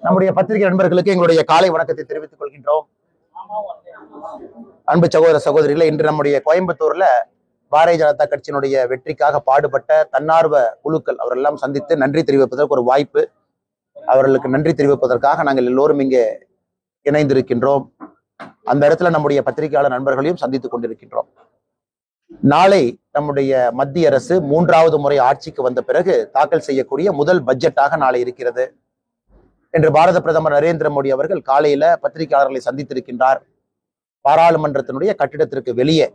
நம்முடைய பத்திரிகை நண்பர்களுக்கு எங்களுடைய காலை வணக்கத்தை தெரிவித்துக் கொள்கின்றோம். அன்பு சகோதர சகோதரிகளை, இன்று நம்முடைய கோயம்புத்தூர்ல பாரதிய ஜனதா கட்சியினுடைய வெற்றிக்காக பாடுபட்ட தன்னார்வ குழுக்கள் அவரெல்லாம் சந்தித்து நன்றி தெரிவிப்பதற்கு ஒரு வாய்ப்பு. அவர்களுக்கு நன்றி தெரிவிப்பதற்காக நாங்கள் எல்லோரும் இங்கே இணைந்திருக்கின்றோம். அந்த இடத்துல நம்முடைய பத்திரிகையாளர் நண்பர்களையும் சந்தித்துக் கொண்டிருக்கின்றோம். நாளை நம்முடைய மத்திய அரசு 3வது முறை ஆட்சிக்கு வந்த பிறகு தாக்கல் செய்யக்கூடிய முதல் பட்ஜெட்டாக நாளை இருக்கிறது. இன்று பாரத பிரதமர் நரேந்திர மோடி அவர்கள் காலையில பத்திரிகையாளர்களை சந்தித்திருக்கின்றார். பாராளுமன்றத்தினுடைய கட்டிடத்திற்கு வெளியே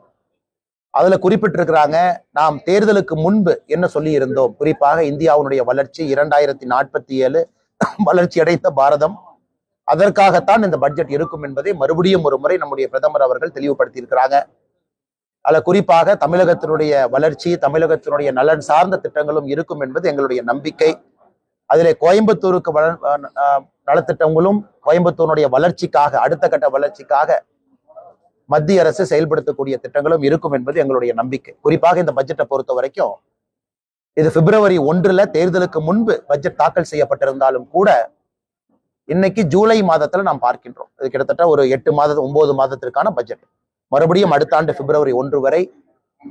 அதுல குறிப்பிட்டிருக்கிறாங்க, நாம் தேர்தலுக்கு முன்பு என்ன சொல்லி இருந்தோம், குறிப்பாக இந்தியாவுடைய வளர்ச்சி 2047 வளர்ச்சி அடைந்த பாரதம், அதற்காகத்தான் இந்த பட்ஜெட் இருக்கும் என்பதை மறுபடியும் ஒரு முறை நம்முடைய பிரதமர் அவர்கள் தெளிவுபடுத்தி இருக்கிறாங்க. அதுல குறிப்பாக தமிழகத்தினுடைய வளர்ச்சி, தமிழகத்தினுடைய நலன் சார்ந்த திட்டங்களும் இருக்கும் என்பது எங்களுடைய நம்பிக்கை. அதிலே கோயம்புத்தூருக்கு நலத்திட்டங்களும் கோயம்புத்தூருடைய வளர்ச்சிக்காக, அடுத்த கட்ட வளர்ச்சிக்காக மத்திய அரசு செயல்படுத்தக்கூடிய திட்டங்களும் இருக்கும் என்பது எங்களுடைய நம்பிக்கை. குறிப்பாக இந்த பட்ஜெட்டை பொறுத்த வரைக்கும் இது பிப்ரவரி 1 தேர்தலுக்கு முன்பு பட்ஜெட் தாக்கல் செய்யப்பட்டிருந்தாலும் கூட இன்னைக்கு ஜூலை மாதத்துல நாம் பார்க்கின்றோம். இது கிட்டத்தட்ட ஒரு 9 மாதத்திற்கான பட்ஜெட். மறுபடியும் அடுத்த ஆண்டு பிப்ரவரி 1 வரை.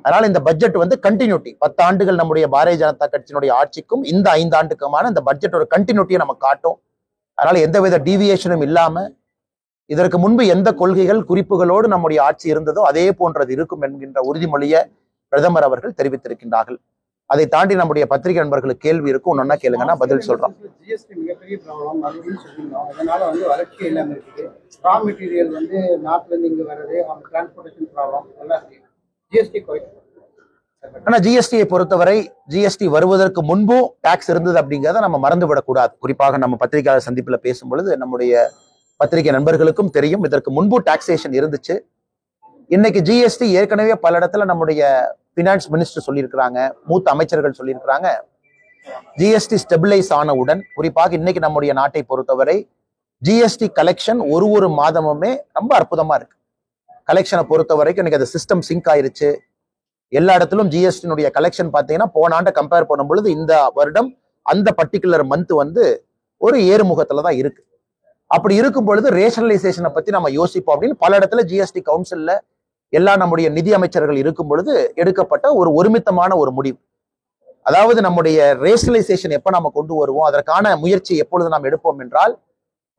அதனால இந்த பட்ஜெட் கண்டினியூட்டி, 10 ஆண்டுகள் நம்முடைய பாரதிய ஜனதா கட்சியினுடைய ஆட்சிக்கும் இந்த 5 ஆண்டுக்குமான இந்த பட்ஜெட் ஒரு கண்டினியூட்டியை நம்ம காட்டும். அதனால எந்தவித டீவியேஷனும் இல்லாம இதற்கு முன்பு எந்த கொள்கைகள் குறிப்புகளோடு நம்முடைய ஆட்சி இருந்ததோ அதே போன்றது இருக்கும் என்கின்ற உறுதிமொழியை பிரதமர் அவர்கள் தெரிவித்திருக்கின்றார்கள். அதை தாண்டி நம்முடைய பத்திரிகை நண்பர்களுக்கு கேள்வி இருக்கும், ஒன்னொன்னா கேளுங்கன்னா பதில் சொல்றோம். ஜிஎஸ்டி மிகப்பெரிய ப்ராப்ளம் அப்படின்னு சொல்லியிருந்தோம். அதனால வளர்ச்சி இல்லாமல் இருக்குது. ரா மெட்டீரியல் நாட்டுல இருந்து இங்க வர்றது, அவங்க டிரான்ஸ்போர்டேஷன் ப்ராப்ளம் எல்லாம் ஜிஎஸ்டி குறைக்கும். ஆனா ஜிஎஸ்டியை பொறுத்தவரை ஜிஎஸ்டி வருவதற்கு முன்பும் டாக்ஸ் இருந்தது அப்படிங்கிறத நம்ம மறந்து விடக்கூடாது. குறிப்பாக நம்ம பத்திரிகையாளர் சந்திப்புல பேசும் பொழுது நம்முடைய பத்திரிகை நண்பர்களுக்கும் தெரியும், இதற்கு முன்பு டாக்ஸேஷன் இருந்துச்சு. இன்னைக்கு ஜிஎஸ்டி ஏற்கனவே பல இடத்துல நம்முடைய பினான்ஸ் மினிஸ்டர் சொல்லியிருக்கிறாங்க, மூத்த அமைச்சர்கள் சொல்லியிருக்கிறாங்க, ஜிஎஸ்டி ஸ்டெபிலைஸ் ஆனவுடன், குறிப்பாக இன்னைக்கு நம்முடைய நாட்டை பொறுத்தவரை ஜிஎஸ்டி கலெக்ஷன் ஒரு மாதமுமே ரொம்ப அற்புதமா இருக்கு. கலெக்ஷனை பொறுத்த வரைக்கும் இன்னைக்கு அது சிஸ்டம் சிங்க் ஆயிருச்சு. எல்லா இடத்திலும் ஜிஎஸ்டினுடைய கலெக்ஷன் பார்த்தீங்கன்னா போன ஆண்டை கம்பேர் பண்ணும் பொழுது இந்த வருடம் அந்த பர்டிகுலர் மந்த் ஒரு ஏறுமுகத்துல தான் இருக்கு. அப்படி இருக்கும் பொழுது ரேஷனலைசேஷனை பத்தி நம்ம யோசிப்போம் அப்படின்னு பல இடத்துல ஜிஎஸ்டி கவுன்சில்ல எல்லா நம்முடைய நிதி அமைச்சர்கள் இருக்கும் பொழுது எடுக்கப்பட்ட ஒரு ஒருமித்தமான ஒரு முடிவு. அதாவது நம்முடைய ரேஷனலைசேஷன் எப்ப நம்ம கொண்டு வருவோம், அதற்கான முயற்சி எப்பொழுது நாம் எடுப்போம் என்றால்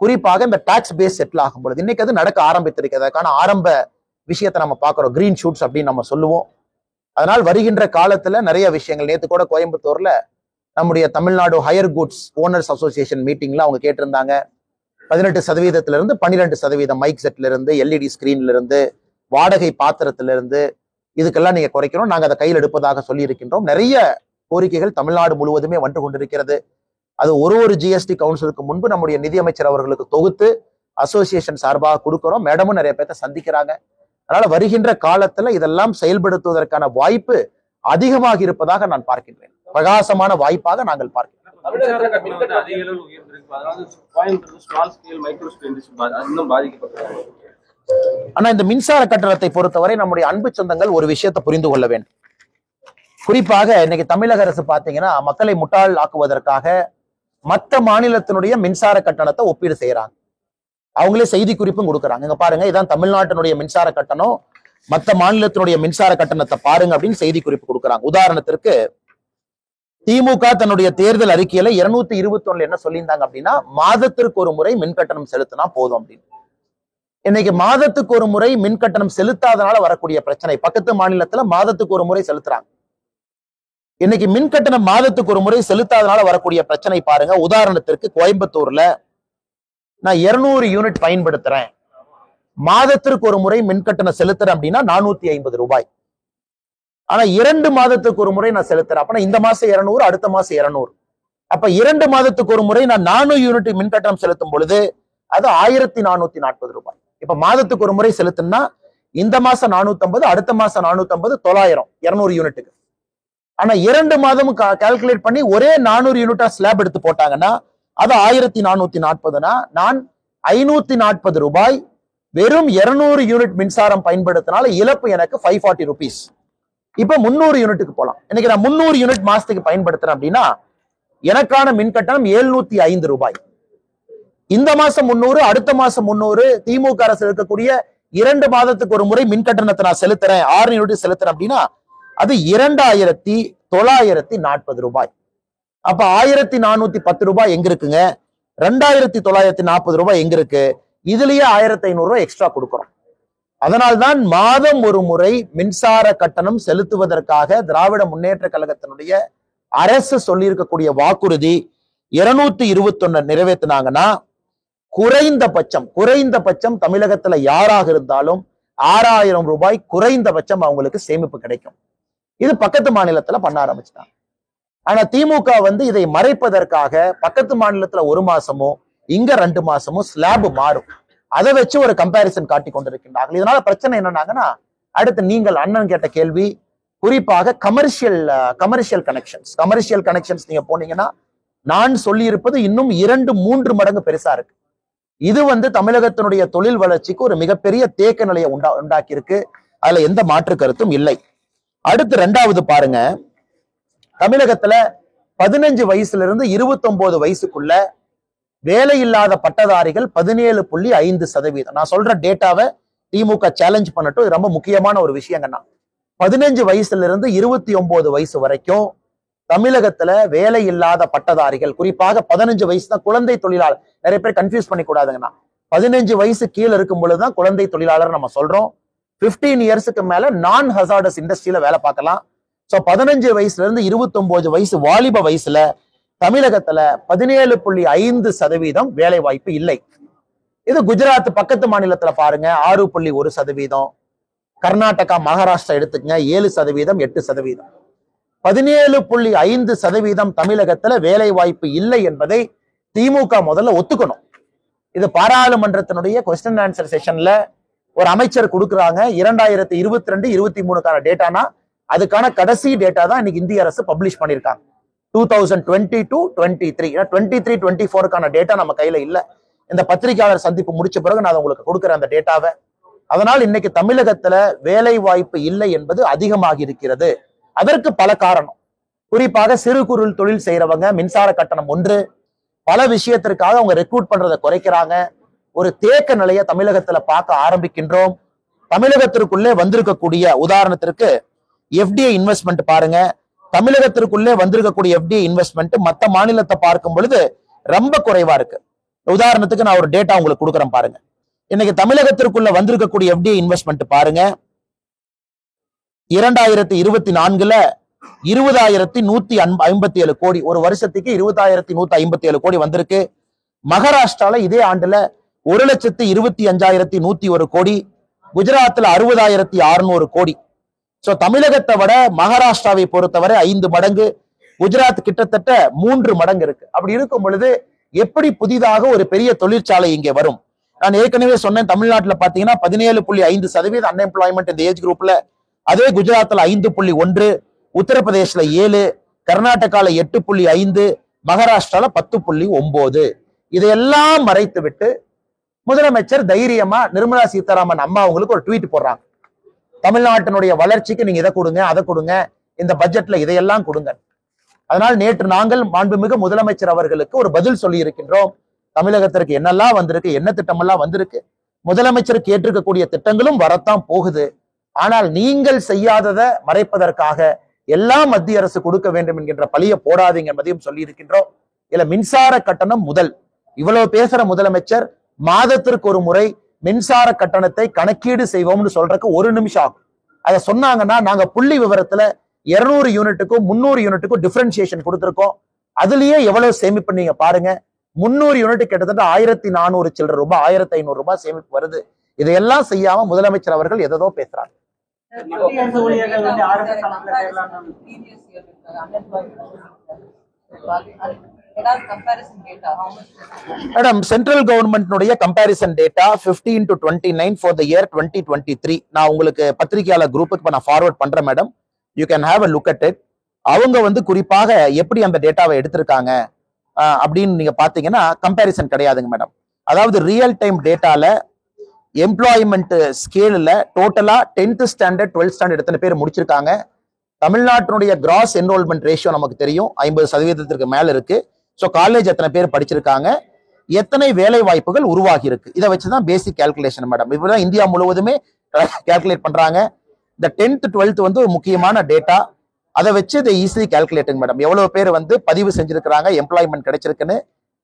குறிப்பாக இந்த டாக்ஸ் பேஸ் செட்டில் ஆகும் பொழுது. இன்னைக்கு அது நடக்க ஆரம்பித்திருக்கு. அதற்கான ஆரம்ப விஷயத்தை நம்ம பார்க்கிறோம், கிரீன் ஷூட்ஸ் அப்படின்னு நம்ம சொல்லுவோம். அதனால் வருகின்ற காலத்துல நிறைய விஷயங்கள், நேற்று கூட கோயம்புத்தூர்ல நம்முடைய Tamil Nadu higher goods owners association மீட்டிங்ல அவங்க கேட்டிருந்தாங்க, 18% 12% மைக் செட்ல இருந்து, எல்இடி ஸ்கிரீன்ல இருந்து, வாடகை பாத்திரத்திலிருந்து இதுக்கெல்லாம் நீங்க குறைக்கணும், நாங்க அதை கையில் எடுப்பதாக சொல்லி இருக்கின்றோம். நிறைய கோரிக்கைகள் தமிழ்நாடு முழுவதுமே வந்து கொண்டிருக்கிறது. அது ஒரு ஜிஎஸ்டி கவுன்சிலுக்கு முன்பு நம்முடைய நிதியமைச்சர் அவர்களுக்கு தொகுத்து அசோசியேஷன் சார்பாக கொடுக்கிறோம். மேடமும் நிறைய பேர்த்த சந்திக்கிறாங்க. அதனால வருகின்ற காலத்துல இதெல்லாம் செயல்படுத்துவதற்கான வாய்ப்பு அதிகமாக இருப்பதாக நான் பார்க்கின்றேன். பிரகாசமான வாய்ப்பாக நாங்கள் பார்க்கிறோம். ஆனா இந்த மின்சார கட்டணத்தை பொறுத்தவரை நம்முடைய அன்பு சொந்தங்கள் ஒரு விஷயத்தை புரிந்து கொள்ள வேண்டும். குறிப்பாக இன்னைக்கு தமிழக அரசு பாத்தீங்கன்னா மக்களை முட்டாள் ஆக்குவதற்காக மற்ற மாநிலத்தினுடைய மின்சார கட்டணத்தை ஒப்பீடு செய்யறாங்க. அவங்களே செய்தி குறிப்பும் கொடுக்குறாங்க, இங்க பாருங்க இதான் தமிழ்நாட்டினுடைய மின்சார கட்டணம், மற்ற மாநிலத்தினுடைய மின்சார கட்டணத்தை பாருங்க அப்படின்னு செய்தி குறிப்பு கொடுக்குறாங்க. உதாரணத்திற்கு திமுக தன்னுடைய தேர்தல் அறிக்கையில 221 என்ன சொல்லியிருந்தாங்க அப்படின்னா, மாதத்திற்கு ஒரு முறை மின் கட்டணம் செலுத்தினா போதும் அப்படின்னு. இன்னைக்கு மாதத்துக்கு ஒரு முறை மின் கட்டணம் செலுத்தாதனால வரக்கூடிய பிரச்சனை, பக்கத்து மாநிலத்துல மாதத்துக்கு ஒரு முறை செலுத்துறாங்க. இன்னைக்கு மின் கட்டணம் மாதத்துக்கு ஒரு முறை செலுத்தாதனால வரக்கூடிய பிரச்சனை பாருங்க. உதாரணத்திற்கு கோயம்புத்தூர்ல நான் 200 யூனிட் பயன்படுத்துறேன், மாதத்திற்கு ஒரு முறை மின் கட்டணம் செலுத்துறேன் அப்படின்னா 450 ரூபாய். ஆனா 2 மாதத்துக்கு ஒரு முறை நான் செலுத்துறேன், அப்ப இந்த மாசம் 200, அடுத்த மாசம் 200. அப்ப 2 மாதத்துக்கு ஒரு முறை நான் 400 யூனிட் மின் கட்டணம் செலுத்தும் பொழுது அது 1440 ரூபாய். இப்ப மாதத்துக்கு ஒரு முறை செலுத்தினா இந்த மாசம் 450, அடுத்த மாசம் 450, 900, 200 யூனிட்டுக்கு. ஆனா 2 மாதமும் கால்குலேட் பண்ணி ஒரே 400 யூனிட்டா ஸ்லாப் எடுத்து போட்டாங்கன்னா அது 1440னா நான் 540 ரூபாய் வெறும் 200 யூனிட் மின்சாரம் பயன்படுத்தினால இழப்பு எனக்கு 540 rupees. இப்ப 300 யூனிட்டுக்கு போலாம். இன்னைக்கு நான் 300 யூனிட் மாசத்துக்கு பயன்படுத்துறேன் அப்படின்னா எனக்கான மின் கட்டணம் 705 ரூபாய். இந்த மாசம் 300, அடுத்த மாசம் 300, திமுக அரசு இருக்கக்கூடிய 2 மாதத்துக்கு ஒரு முறை மின் கட்டணத்தை நான் செலுத்துறேன், 6 யூனிட் செலுத்துறேன் அப்படின்னா அது 2940 ரூபாய். அப்ப 1410 ரூபாய் எங்க இருக்குங்க? 2940 ரூபாய் எங்க இருக்கு? இதுலயே 1500 ரூபாய் எக்ஸ்ட்ரா கொடுக்கிறோம். அதனால்தான் மாதம் ஒரு முறை மின்சார கட்டணம் செலுத்துவதற்காக திராவிட முன்னேற்ற கழகத்தினுடைய அரசு சொல்லியிருக்கக்கூடிய வாக்குறுதி 221 நிறைவேற்றினாங்கன்னா குறைந்தபட்சம் தமிழகத்துல யாராக இருந்தாலும் 6000 ரூபாய் குறைந்தபட்சம் அவங்களுக்கு சேமிப்பு கிடைக்கும். இது பக்கத்து மாநிலத்துல பண்ண ஆரம்பிச்சிட்டாங்க. ஆனா திமுக இதை மறைப்பதற்காக பக்கத்து மாநிலத்துல 1 மாசமோ இங்க 2 மாசமோ ஸ்லாப் மாறும், அதை வச்சு ஒரு கம்பாரிசன் காட்டி கொண்டிருக்கின்றார்கள். இதனால பிரச்சனை என்னன்னாங்கன்னா, அடுத்து நீங்கள் அண்ணன் கேட்ட கேள்வி, குறிப்பாக கமர்ஷியல் கனெக்ஷன்ஸ் நீங்க போனீங்கன்னா நான் சொல்லி இருப்பது இன்னும் 2-3 மடங்கு பெருசா இருக்கு. இது தமிழகத்தினுடைய தொழில் வளர்ச்சிக்கு ஒரு மிகப்பெரிய தேக்க நிலையை உண்டாக்கி இருக்கு. அதுல எந்த மாற்று கருத்தும் இல்லை. அடுத்து 2வது பாருங்க, தமிழகத்துல 15 வயசுல இருந்து 29 வயசுக்குள்ள வேலை இல்லாத பட்டதாரிகள் 17.5%. நான் சொல்ற டேட்டாவை திமுக சேலஞ்ச் பண்ணட்டும், இது ரொம்ப முக்கியமான ஒரு விஷயங்கண்ணா. 15 வயசுல இருந்து 29 வயசு வரைக்கும் தமிழகத்துல வேலை இல்லாத பட்டதாரிகள், குறிப்பாக 15 வயசு தான் குழந்தை தொழிலாளர். நிறைய பேர் கன்ஃபியூஸ் பண்ணி கூடாதுங்கண்ணா. 15 வயசு கீழே இருக்கும் பொழுதுதான் குழந்தை தொழிலாளர் நம்ம சொல்றோம். 15 இயர்ஸுக்கு மேல நான் ஹசார்டஸ் இண்டஸ்ட்ரியில வேலை பார்க்கலாம். சோ 15 வயசுல இருந்து 29 வயசு வாலிப வயசுல தமிழகத்துல 17.5% வேலை வாய்ப்பு இல்லை. இது குஜராத் பக்கத்து மாநிலத்துல பாருங்க 6.1%, கர்நாடகா மகாராஷ்டிரா எடுத்துக்கங்க 7%, 8%. 17.5% தமிழகத்துல வேலை வாய்ப்பு இல்லை என்பதை திமுக முதல்ல ஒத்துக்கணும். இது பாராளுமன்றத்தினுடைய கொஸ்டின் ஆன்சர் செஷன்ல ஒரு அமைச்சர் கொடுக்குறாங்க. 2022-23 டேட்டானா அதுக்கான கடைசி டேட்டா தான் இன்னைக்கு இந்திய அரசு பப்ளிஷ் பண்ணிருக்காங்க. 2022-23, 23-24 டேட்டா நம்ம கையில இல்ல. இந்த பத்திரிகையாளர் சந்திப்பு முடிச்ச பிறகு நான் உங்களுக்கு கொடுக்குறேன் அந்த டேட்டாவை. அதனால் இன்னைக்கு தமிழகத்துல வேலை வாய்ப்பு இல்லை என்பது அதிகமாகி இருக்கிறது. அதற்கு பல காரணம். குறிப்பாக சிறு குறு தொழில் செய்யறவங்க மின்சார கட்டணம் ஒன்று, பல விஷயத்திற்காக அவங்க ரெக்ரூட் பண்றதை குறைக்கிறாங்க. ஒரு தேக்க நிலையை தமிழகத்துல பார்க்க ஆரம்பிக்கின்றோம். தமிழகத்திற்குள்ளே வந்திருக்கக்கூடிய உதாரணத்திற்கு எஃப்டிஐ இன்வெஸ்ட்மெண்ட் பாருங்க. தமிழகத்திற்குள்ளே வந்திருக்கக்கூடிய எஃப்டிஐ இன்வெஸ்ட்மெண்ட் மற்ற மாநிலத்தை பார்க்கும் பொழுது ரொம்ப குறைவா இருக்கு. உதாரணத்துக்கு நான் ஒரு டேட்டா உங்களுக்கு கொடுக்குறேன் பாருங்க. இன்னைக்கு தமிழகத்திற்குள்ள வந்திருக்கக்கூடிய எஃப்டிஐ இன்வெஸ்ட்மெண்ட் பாருங்க, 2024ல 20,157 கோடி, ஒரு வருஷத்துக்கு 20,157 கோடி வந்திருக்கு. மகாராஷ்டிரால இதே ஆண்டுல 1,25,101 கோடி, குஜராத்ல 60,600 கோடி. சோ தமிழகத்தை விட மகாராஷ்டிராவை பொறுத்தவரை 5 மடங்கு, குஜராத் கிட்டத்தட்ட 3 மடங்கு இருக்கு. அப்படி இருக்கும் பொழுது எப்படி புதிதாக ஒரு பெரிய தொழிற்சாலை இங்கே வரும்? நான் ஏற்கனவே சொன்னேன், தமிழ்நாட்டுல பாத்தீங்கன்னா 17.5% அன்எம்ப்ளாய்மெண்ட் இந்த ஏஜ் குரூப்ல. அதே குஜராத்ல 5.1, உத்தரப்பிரதேஷ்ல 7, கர்நாடகால 8.5, மகாராஷ்டிரால 10.9. இதையெல்லாம் மறைத்து விட்டு முதலமைச்சர் தைரியமா நிர்மலா சீதாராமன் அம்மா அவங்களுக்கு ஒரு ட்வீட் போடுறாங்க. தமிழ்நாட்டினுடைய வளர்ச்சிக்கு நீங்க இதை கொடுங்க, அதை கொடுங்க, இந்த பட்ஜெட்ல இதையெல்லாம் கொடுங்க. அதனால் நேற்று நாங்கள் மாண்புமிகு முதலமைச்சர் அவர்களுக்கு ஒரு பதில் சொல்லி இருக்கின்றோம். தமிழகத்திற்கு என்னெல்லாம் வந்திருக்கு, என்ன திட்டமெல்லாம் வந்திருக்கு, முதலமைச்சர் கேட்டிருக்கக்கூடிய திட்டங்களும் வரத்தான் போகுது. ஆனால் நீங்கள் செய்யாததை மறைப்பதற்காக எல்லாம் மத்திய அரசு கொடுக்க வேண்டும் என்கின்ற பழிய போடாதீங்க என்பதையும் சொல்லி இருக்கின்றோம். இல்ல மின்சார கட்டணம் முதல் இவ்வளவு பேசுற முதலமைச்சர் மாதத்திற்கு ஒரு முறை மின்சார கட்டணத்தை கணக்கீடு செய்வோம்னு சொல்றதுக்கு 1 நிமிஷம் ஆகும். அதை சொன்னாங்கன்னா நாங்க புள்ளி விவரத்துல 200 யூனிட்டுக்கும் 300 யூனிட்டுக்கும் டிஃபரன்சியேஷன் கொடுத்திருக்கோம். அதுலயே எவ்வளவு சேமிப்பு நீங்க பாருங்க. 300 யூனிட் கிட்டத்தட்ட 1,400 சில்லற ரூபாய், 1,500 ரூபாய் சேமிப்பு வருது. இதையெல்லாம் செய்யாம முதலமைச்சர் அவர்கள் எதோ பேசுறாங்க. மேடம், சென்ட்ரல் கவர்மெண்ட்னுடைய comparison data 15 to 29 for the year 2023 நான் உங்களுக்கு பத்திரிகையாளர் குரூப்புக்கு நான் ஃபார்வர்ட் பண்றேன் madam. You can have a look at it. அவங்க குறிப்பாக எப்படி அந்த டேட்டாவை எடுத்திருக்காங்க அப்படின்னு நீங்க பாத்தீங்கன்னா கம்பாரிசன் கிடையாதுங்க மேடம். அதாவது ரியல் டைம் டேட்டால எம்ப்ளாய்மெண்ட் ஸ்கேல்ல டோட்டலா 10th ஸ்டாண்டர்ட் 12th ஸ்டாண்டர்ட் எத்தனை பேர் முடிச்சிருக்காங்க. தமிழ்நாட்டினுடைய கிராஸ் என்ரோல்மெண்ட் ரேஷியோ நமக்கு தெரியும் 50% மேல இருக்கு. ஸோ காலேஜ் எத்தனை பேர் படிச்சிருக்காங்க, எத்தனை வேலை வாய்ப்புகள் உருவாகி இருக்கு. இதை வச்சுதான் பேசிக் கால்குலேஷன் மேடம். இப்பதான் இந்தியா முழுவதுமே கால்குலேட் பண்றாங்க. இந்த 10th 12th வந்து ஒரு முக்கியமான டேட்டா. அதை வச்சு இதை ஈஸிலி கால்குலேட்டிங் மேடம். எவ்வளவு பேர் வந்து பதிவு செஞ்சிருக்கிறாங்க, எம்ப்ளாய்மெண்ட் கிடைச்சிருக்குன்னு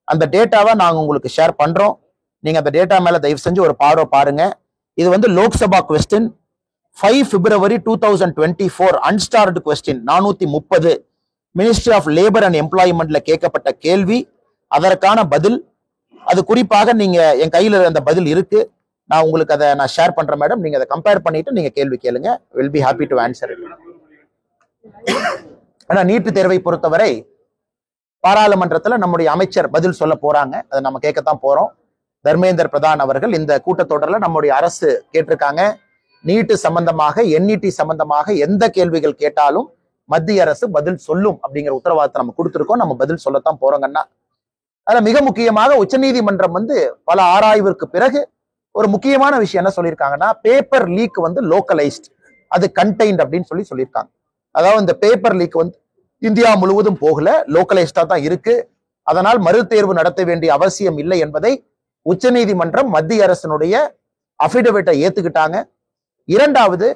அந்த டேட்டாவை நாங்க உங்களுக்கு ஷேர் பண்றோம். நீங்க அந்த டேட்டா மேல தயவு செஞ்சு ஒரு பார்வை பாருங்க. இது வந்து Lok Sabha question 5 February 2024 unstarred question 430 ministry of labour and எம்ப்ளாய்மெண்ட்ல கேட்கப்பட்ட கேள்வி, அதற்கான பதில். அது குறிப்பாக நீங்க என் கையில அந்த பதில் இருக்கு, நான் உங்களுக்கு அதை நான் ஷேர் பண்றேன் மேடம். நீங்க அதை கம்பேர் பண்ணிட்டு நீங்க கேள்வி கேளுங்க. Will be happy to answer. ஆனா நீட்டு தேர்வை பொறுத்தவரை பாராளுமன்றத்துல நம்முடைய அமைச்சர் பதில் சொல்ல போறாங்க. அதை நம்ம கேட்கத்தான் போறோம். தர்மேந்திர பிரதான் அவர்கள் இந்த கூட்டத்தொடரில் நம்முடைய அரசு கேட்டிருக்காங்க, நீட்டு சம்பந்தமாக என்இடி சம்பந்தமாக எந்த கேள்விகள் கேட்டாலும் மத்திய அரசு பதில் சொல்லும் அப்படிங்கிற உத்தரவாதத்தை நம்ம கொடுத்துருக்கோம். நம்ம பதில் சொல்லத்தான் போறோங்கன்னா, அதுல மிக முக்கியமாக உச்சநீதிமன்றம் வந்து பல ஆராய்விற்கு பிறகு ஒரு முக்கியமான விஷயம் என்ன சொல்லியிருக்காங்கன்னா, பேப்பர் லீக் வந்து லோக்கலைஸ்ட், அது கண்டெய்ன்ட் அப்படின்னு சொல்லியிருக்காங்க. அதாவது இந்த பேப்பர் லீக் வந்து இந்தியா முழுவதும் போகல, லோக்கலைஸ்டா தான் இருக்கு. அதனால் மறுதேர்வு நடத்த வேண்டிய அவசியம் இல்லை என்பதை உச்சநீதிமன்றம் மத்திய அரசினுடைய அபிடவிட்டை ஏத்துக்கிட்டாங்க. இரண்டாவது,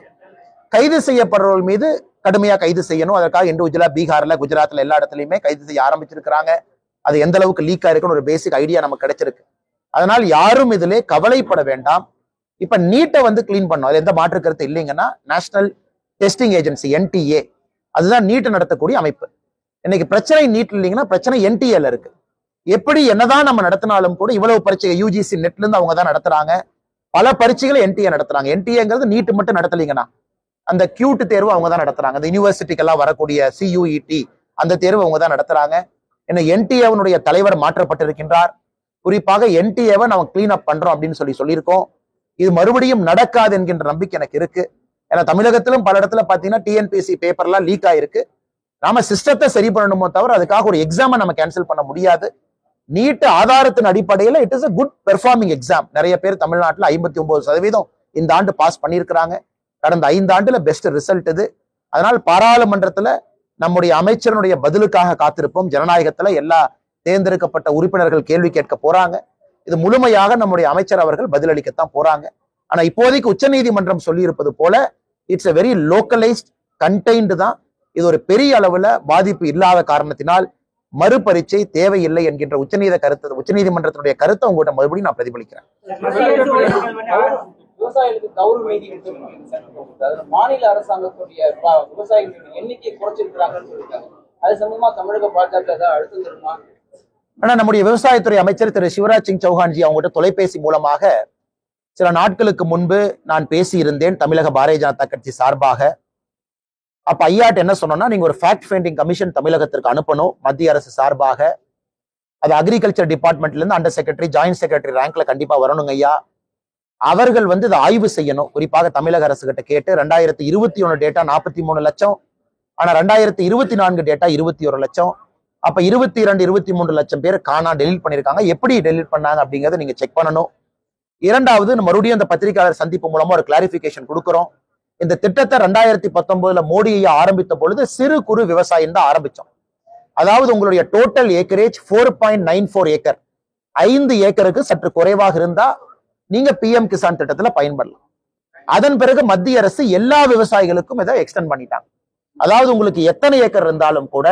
கைது செய்யப்படுறவர்கள் மீது கடுமையா கைது செய்யணும். அதற்காக இண்டிவிஜுவலா பீகார்ல, குஜராத்ல எல்லா இடத்துலயுமே கைது செய்ய ஆரம்பிச்சிருக்கிறாங்க. அது எந்த அளவுக்கு லீக் ஆயிருக்குன்னு ஒரு பேசிக் ஐடியா நமக்கு கிடைச்சிருக்கு. அதனால் யாரும் இதிலே கவலைப்பட வேண்டாம். இப்ப நீட்டை வந்து கிளீன் பண்ணும், அது எந்த மாற்று கருத்து இல்லைங்கன்னா, நேஷனல் டெஸ்டிங் ஏஜென்சி NTA அதுதான் நீட்டை நடத்தக்கூடிய அமைப்பு. இன்னைக்கு பிரச்சனை நீட் இல்லைங்கன்னா பிரச்சனை NTA-ல இருக்கு. எப்படி என்னதான் நம்ம நடத்தினாலும் கூட இவ்வளவு பரீட்சை UGC நெட்ல இருந்து அவங்க தான் நடத்துறாங்க. பல பரீட்சைகளை NTA நடத்துறாங்க. NTA-ங்கிறது நீட்டு மட்டும் நடத்தலீங்கன்னா, அந்த கியூட் தேர்வு அவங்க தான் நடத்துறாங்க. அந்த யூனிவர்சிட்டிக்கெல்லாம் வரக்கூடிய CUET அந்த தேர்வு அவங்க தான் நடத்துறாங்க. ஏன்னா NTA-வினுடைய தலைவர் மாற்றப்பட்டிருக்கின்றார். குறிப்பாக NTA-வை நம்ம கிளீன் அப் பண்றோம் அப்படின்னு சொல்லியிருக்கோம். இது மறுபடியும் நடக்காது என்கின்ற நம்பிக்கை எனக்கு இருக்கு. ஏன்னா தமிழகத்திலும் பல இடத்துல பாத்தீங்கன்னா TNPSC பேப்பர்லாம் லீக் ஆயிருக்கு. நாம சிஸ்டத்தை சரி பண்ணணுமோ தவிர அதுக்காக ஒரு எக்ஸாமை நம்ம கேன்சல் பண்ண முடியாது. நீட் ஆதாரத்தின் அடிப்படையில் it is a good performing exam. நிறைய பேர் தமிழ்நாட்டில் 59% இந்த ஆண்டு பாஸ் பண்ணியிருக்கிறாங்க. கடந்த 5 ஆண்டுல பெஸ்ட் ரிசல்ட் இது. அதனால் பாராளுமன்றத்துல நம்முடைய அமைச்சருடைய பதிலுக்காக காத்திருப்போம். ஜனநாயகத்துல எல்லா தேர்ந்தெடுக்கப்பட்ட உறுப்பினர்கள் கேள்வி கேட்க போறாங்க. இது முழுமையாக நம்முடைய அமைச்சர் அவர்கள் பதிலளிக்கத்தான் போறாங்க. ஆனா இப்போதைக்கு உச்சநீதிமன்றம் சொல்லி இருப்பது போல it's a very localised contained தான். இது ஒரு பெரிய அளவுல பாதிப்பு இல்லாத காரணத்தினால் மறுபரீட்சை தேவையில்லை என்கின்ற உச்சநீதிமன்றத்தினுடைய கருத்தை உங்கள்கிட்ட மறுபடியும் நான் பிரதிபலிக்கிறேன். விவசாயிகளுக்கு கௌரவ நீதி மாநில அரசாங்கத்துடைய விவசாயிகளின் எண்ணிக்கையை குறைச்சிருக்கிறாங்கன்னு சொல்லியிருக்காங்க. அது சம்பந்தமா தமிழக பாஜக அழுத்தம் தருமா? ஆனா நம்முடைய விவசாயத்துறை அமைச்சர் திரு சிவராஜ் சிங் சௌஹான்ஜி அவங்ககிட்ட தொலைபேசி மூலமாக சில நாட்களுக்கு முன்பு நான் பேசியிருந்தேன் தமிழக பாரதிய ஜனதா கட்சி சார்பாக. அப்ப ஐயாட்ட என்ன சொன்னோம்னா, நீங்க ஒரு ஃபேக்ட் ஃபைண்டிங் கமிஷன் தமிழகத்திற்கு அனுப்பணும் மத்திய அரசு சார்பாக. அது அக்ரிகல்ச்சர் டிபார்ட்மெண்ட்ல இருந்து அண்டர் செக்ரட்டரி, ஜாயிண்ட் செக்ரட்டரி ரேங்க்ல கண்டிப்பா வரணுங்க ஐயா. அவர்கள் வந்து இதை ஆய்வு செய்யணும். குறிப்பாக தமிழக அரசு கிட்ட கேட்டு 2021 டேட்டா 43 லட்சம், ஆனா 2024 டேட்டா 21 லட்சம். அப்ப 22, 23 லட்சம் பேர் காணா டெலீட் பண்ணிருக்காங்க. எப்படி டெலீட் பண்ணாங்க அப்படிங்கறத நீங்க செக் பண்ணணும். இரண்டாவது, மறுபடியும் அந்த பத்திரிகையாளர் சந்திப்பு மூலமா ஒரு கிளாரிபிகேஷன் கொடுக்கிறோம். இந்த திட்டத்தை 2019 மோடி ஐயா ஆரம்பித்த பொழுது சிறு குறு விவசாயம் தான் ஆரம்பிச்சோம். அதாவது உங்களுடைய டோட்டல் ஏக்கரேஜ் 4.94 ஏக்கர், 5 ஏக்கருக்கு சற்று குறைவாக இருந்தா நீங்க PM கிசான் திட்டத்துல பயன்படலாம். அதன் பிறகு மத்திய அரசு எல்லா விவசாயிகளுக்கும் இதை எக்ஸ்டெண்ட் பண்ணிட்டாங்க. அதாவது உங்களுக்கு எத்தனை ஏக்கர் இருந்தாலும் கூட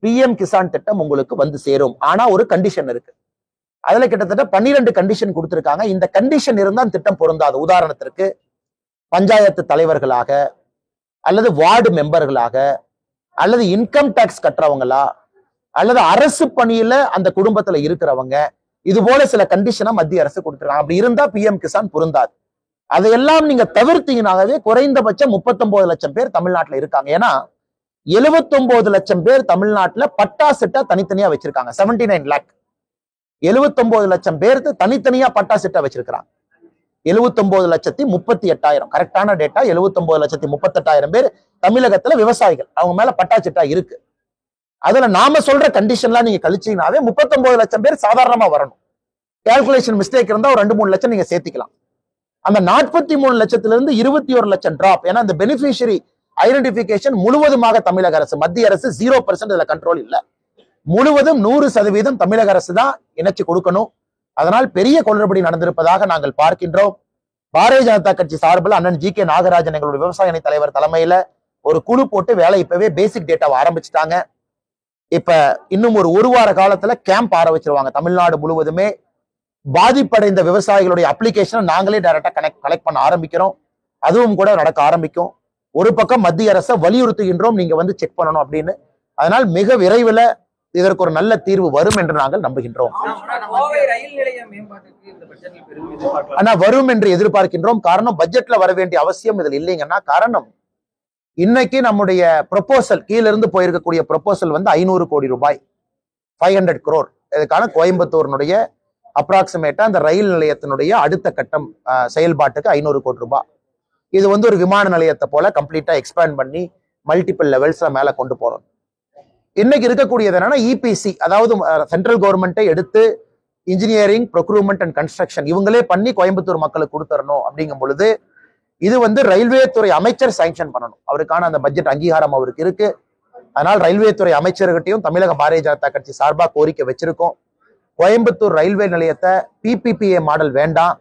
PM கிசான் திட்டம் உங்களுக்கு வந்து சேரும். ஆனா ஒரு கண்டிஷன் இருக்கு. அதுல கிட்டத்தட்ட 12 கண்டிஷன் கொடுத்திருக்காங்க. இந்த கண்டிஷன் இருந்தா திட்டம் பொருந்தாது. உதாரணத்திற்கு பஞ்சாயத்து தலைவர்களாக அல்லது வார்டு மெம்பர்களாக அல்லது இன்கம் டாக்ஸ் கட்டுறவங்களா அல்லது அரசு பணியில அந்த குடும்பத்துல இருக்கிறவங்க, இது போல சில கண்டிஷனை மத்திய அரசு கொடுத்துருக்காங்க. அப்படி இருந்தா PM கிசான் பொருந்தாது. அதையெல்லாம் நீங்க தவிர்த்தீங்கன்னாவே குறைந்தபட்சம் 39 லட்சம் பேர் தமிழ்நாட்டுல இருக்காங்க. ஏன்னா 79 லட்சம் பேர் தமிழ்நாட்டுல பட்டா சிட்டா தனித்தனியா வச்சிருக்காங்க. 79 லேக் 79 லட்சம் பேருக்கு தனித்தனியா பட்டா சிட்டா வச்சிருக்காங்க. 79,38,000 கரெக்டான டேட்டா. 79,38,000 பேர் தமிழகத்துல விவசாயிகள், அவங்க மேல பட்டா சிட்டா இருக்கு. அதுல நாம சொல்ற கண்டிஷன்லாம் நீங்க கழிச்சீங்கன்னாவே 39 லட்சம் பேர் சாதாரணமா வரணும். கால்குலேஷன் மிஸ்டேக் இருந்தா ஒரு 2-3 லட்சம் நீங்க சேர்த்திக்கலாம். அந்த 43 லட்சத்துல இருந்து 21 லட்சம் டிராப். ஏன்னா இந்த பெனிஃபிஷியரி ஐடென்டிபிகேஷன் முழுவதுமாக தமிழக அரசு, மத்திய அரசு 0% இதுல கண்ட்ரோல் இல்ல. முழுவதும் 100% தமிழக அரசு தான் இணைச்சு கொடுக்கணும். அதனால் பெரிய குளறுபடி நடந்திருப்பதாக நாங்கள் பார்க்கின்றோம். பாரதிய ஜனதா கட்சி சார்பில் அண்ணன் ஜி கே நாகராஜன் எங்களுடைய விவசாய அணி தலைவர் தலைமையில ஒரு குழு போட்டு வேலை இப்பவே பேசிக் டேட்டாவை ஆரம்பிச்சுட்டாங்க. இப்ப இன்னும் ஒரு வார காலத்துல கேம்ப் ஆரம்பிச்சிருவாங்க. தமிழ்நாடு முழுவதுமே பாதிப்படைந்த விவசாயிகளுடைய அப்ளிகேஷனை நாங்களே டைரக்டா கலெக்ட் பண்ண ஆரம்பிக்கிறோம். அதுவும் கூட நடக்க ஆரம்பிக்கும். ஒரு பக்கம் மத்திய அரசை வலியுறுத்துகின்றோம், நீங்க வந்து செக் பண்ணணும் அப்படின்னு. அதனால் மிக விரைவில் இதற்கு ஒரு நல்ல தீர்வு வரும் என்று நாங்கள் நம்புகின்றோம். ஆனா வரும் என்று எதிர்பார்க்கின்றோம். காரணம் பட்ஜெட்ல வர வேண்டிய அவசியம் இதில் இல்லைங்கன்னா, காரணம் இன்னைக்கு நம்முடைய ப்ரொபோசல் கீழிருந்து போயிருக்கக்கூடிய ப்ரொபோசல் வந்து 500 கோடி ரூபாய், 500 crore. இதுக்கான கோயம்புத்தூர்னுடைய அப்ராக்சிமேட்டா அந்த ரயில் நிலையத்தினுடைய அடுத்த கட்டம் செயல்பாட்டுக்கு 500 கோடி ரூபாய். இது வந்து ஒரு விமான நிலையத்தை போல கம்ப்ளீட்டா எக்ஸ்பேண்ட் பண்ணி மல்டிபிள் லெவல்ஸ்ல மேல கொண்டு போறோம். இன்னைக்கு இருக்கக்கூடியது என்னன்னா இபிசி, அதாவது சென்ட்ரல் கவர்மெண்ட்டை எடுத்து இன்ஜினியரிங், ப்ரொக்யூர்மெண்ட் அண்ட் கன்ஸ்ட்ரக்ஷன் இவங்களே பண்ணி கோயம்புத்தூர் மக்களுக்கு கொடுத்துடணும். அப்படிங்கும் பொழுது இது வந்து ரயில்வே துறை அமைச்சர் சாங்ஷன் பண்ணணும். அவருக்கான அந்த பட்ஜெட் அங்கீகாரம் அவருக்கு இருக்கு. அதனால் ரயில்வே துறை அமைச்சர்கிட்டையும் தமிழக பாரதிய ஜனதா கட்சி சார்பாக கோரிக்கை வச்சிருக்கோம். கோயம்புத்தூர் ரயில்வே நிலையத்தை பிபிபிஏ மாடல் வேண்டாம்,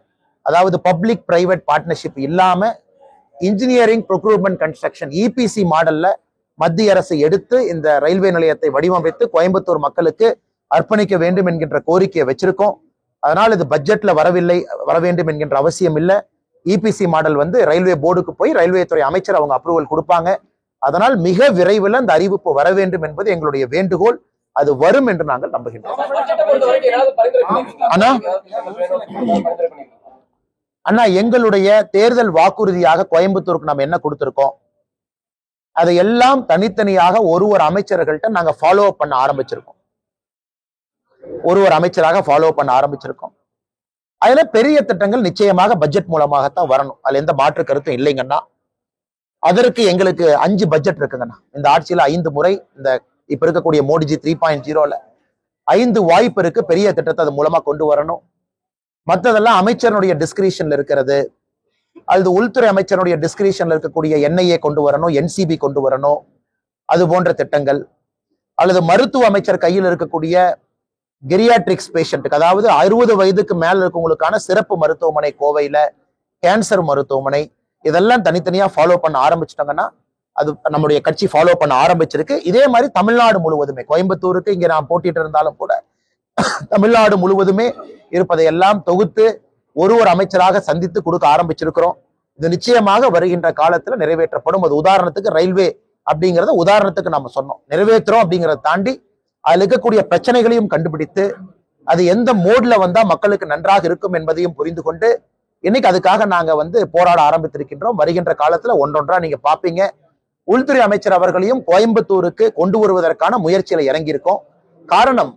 அதாவது பப்ளிக் பிரைவேட் பார்ட்னர்ஷிப் இல்லாம இன்ஜினியரிங், ப்ரொக்யூர்மெண்ட், கன்ஸ்ட்ரக்ஷன் இபிசி மாடல்ல மத்திய அரசு எடுத்து இந்த ரயில்வே நிலையத்தை வடிவமைத்து கோயம்புத்தூர் மக்களுக்கு அர்ப்பணிக்க வேண்டும் என்கின்ற கோரிக்கையை வச்சிருக்கோம். அதனால் இது பட்ஜெட்ல வர வேண்டும் என்கின்ற அவசியம் இல்லை. இபிசி மாடல் வந்து ரயில்வே போர்டுக்கு போய் ரயில்வே துறை அமைச்சர் அவங்க அப்ரூவல் கொடுப்பாங்க. அதனால் மிக விரைவில் அந்த அறிவிப்பு வர வேண்டும் என்பது எங்களுடைய வேண்டுகோள். அது வரும் என்று நாங்கள் நம்புகின்றோம். அண்ணா, எங்களுடைய தேர்தல் வாக்குறுதியாக கோயம்புத்தூருக்கு நம்ம என்ன கொடுத்திருக்கோம், அதை எல்லாம் தனித்தனியாக ஒரு அமைச்சர்கள்ட்ட நாங்க ஃபாலோ அப் பண்ண ஆரம்பிச்சிருக்கோம். ஒரு அமைச்சராக ஃபாலோ பண்ண ஆரம்பிச்சிருக்கோம். அதுல பெரிய திட்டங்கள் நிச்சயமாக பட்ஜெட் மூலமாகத்தான் வரணும். அதுல எந்த மாற்று கருத்தும் இல்லைங்கன்னா. அதற்கு எங்களுக்கு 5 பட்ஜெட் இருக்குங்கண்ணா. இந்த ஆட்சியில 5 முறை, இந்த இப்ப இருக்கக்கூடிய மோடிஜி 3.0ல 5 வாய்ப்பு இருக்கு. பெரிய திட்டத்தை அது மூலமா கொண்டு வரணும். மற்றதெல்லாம் அமைச்சருடைய டிஸ்கிரிஷன்ல இருக்கிறது. அல்லது உள்துறை அமைச்சருடைய டிஸ்கிரிஷன்ல இருக்கக்கூடிய என்ஐஏ கொண்டு வரணும், என்சிபி கொண்டு வரணும், அது போன்ற திட்டங்கள். அல்லது மருத்துவ அமைச்சர் கையில் இருக்கக்கூடிய கெரியாட்ரிக்ஸ் பேஷண்ட்டுக்கு, அதாவது 60 வயதுக்கு மேல இருக்கவங்களுக்கான சிறப்பு மருத்துவமனை கோவையில, கேன்சர் மருத்துவமனை, இதெல்லாம் தனித்தனியா ஃபாலோ பண்ண ஆரம்பிச்சிட்டாங்கன்னா, அது நம்முடைய கட்சி ஃபாலோ பண்ண ஆரம்பிச்சிருக்கு. இதே மாதிரி தமிழ்நாடு முழுவதுமே, கோயம்புத்தூருக்கு இங்க நான் போட்டிட்டு இருந்தாலும் கூட தமிழ்நாடு முழுவதுமே இருப்பதையெல்லாம் தொகுத்து ஒரு அமைச்சராக சந்தித்து கொடுக்க ஆரம்பிச்சிருக்கிறோம். இது நிச்சயமாக வருகின்ற காலத்துல நிறைவேற்றப்படும். அது உதாரணத்துக்கு ரயில்வே அப்படிங்கறத உதாரணத்துக்கு நாம சொன்னோம். நிறைவேற்றுறோம் அப்படிங்கறத தாண்டி அதுல இருக்கக்கூடிய பிரச்சனைகளையும் கண்டுபிடித்து அது எந்த மோட்ல வந்தா மக்களுக்கு நன்றாக இருக்கும் என்பதையும் புரிந்து கொண்டு இன்னைக்கு அதுக்காக நாங்க வந்து போராட ஆரம்பித்திருக்கின்றோம். வருகின்ற காலத்துல ஒன்றொன்றா நீங்க பாப்பீங்க. உள்துறை அமைச்சர் அவர்களையும் கோயம்புத்தூருக்கு கொண்டு வருவதற்கான முயற்சியில இறங்கியிருக்கோம். காரணம்,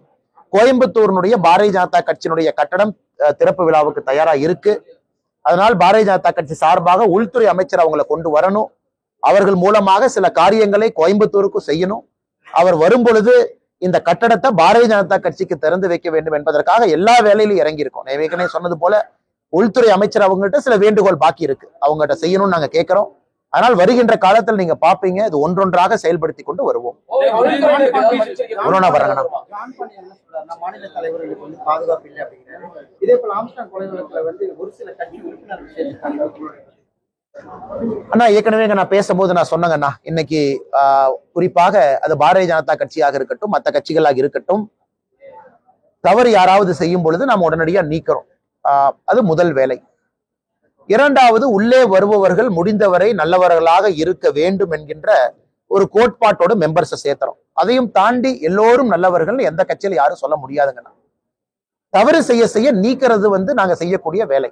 கோயம்புத்தூரினுடைய பாரதிய ஜனதா கட்சியினுடைய கட்டடம் திறப்பு விழாவுக்கு தயாரா இருக்கு. அதனால் பாரதிய ஜனதா கட்சி சார்பாக உள்துறை அமைச்சர் அவங்களை கொண்டு வரணும். அவர்கள் மூலமாக சில காரியங்களை கோயம்புத்தூருக்கு செய்யணும். அவர் வரும் பொழுது இந்த கட்டடத்தை பாரதிய ஜனதா கட்சிக்கு திறந்து வைக்க வேண்டும் என்பதற்காக எல்லா வேலையிலும் இறங்கி இருக்கோம். ஏற்கனவே சொன்னது போல உள்துறை அமைச்சர் அவங்ககிட்ட சில வேண்டுகோள் பாக்கி இருக்கு, அவங்ககிட்ட செய்யணும்னு நாங்க கேட்கிறோம். ஆனால் வருகின்ற காலத்தில் நீங்க பாப்பீங்க, இது ஒன்றொன்றாக செயல்படுத்தி கொண்டு வருவோம். மாநில தலைவர்களுக்கு வந்து பாதுகாப்பு இல்லை அப்படிங்கிறாரு. இதே போல ஆம்ஸ்டாங் கொலை வழக்குல வந்து ஒரு சில கட்சி உறுப்பினர்கள் அண்ணா, ஏற்கனவே நான் பேசும்போது நான் சொன்னேங்கண்ணா, இன்னைக்கு குறிப்பாக அது பாரதிய ஜனதா கட்சியாக இருக்கட்டும், மற்ற கட்சிகளாக இருக்கட்டும், தவறு யாராவது செய்யும் பொழுது நாம் உடனடியா நீக்கிறோம். அது முதல் வேலை. இரண்டாவது, உள்ளே வருபவர்கள் முடிந்தவரை நல்லவர்களாக இருக்க வேண்டும் என்கின்ற ஒரு கோட்பாட்டோட மெம்பர்ஸை சேர்த்துறோம். அதையும் தாண்டி எல்லோரும் நல்லவர்கள் எந்த கட்சியில யாரும் சொல்ல முடியாதுங்கண்ணா. தவறு செய்ய செய்ய நீக்கிறது வந்து நாங்க செய்யக்கூடிய வேலை.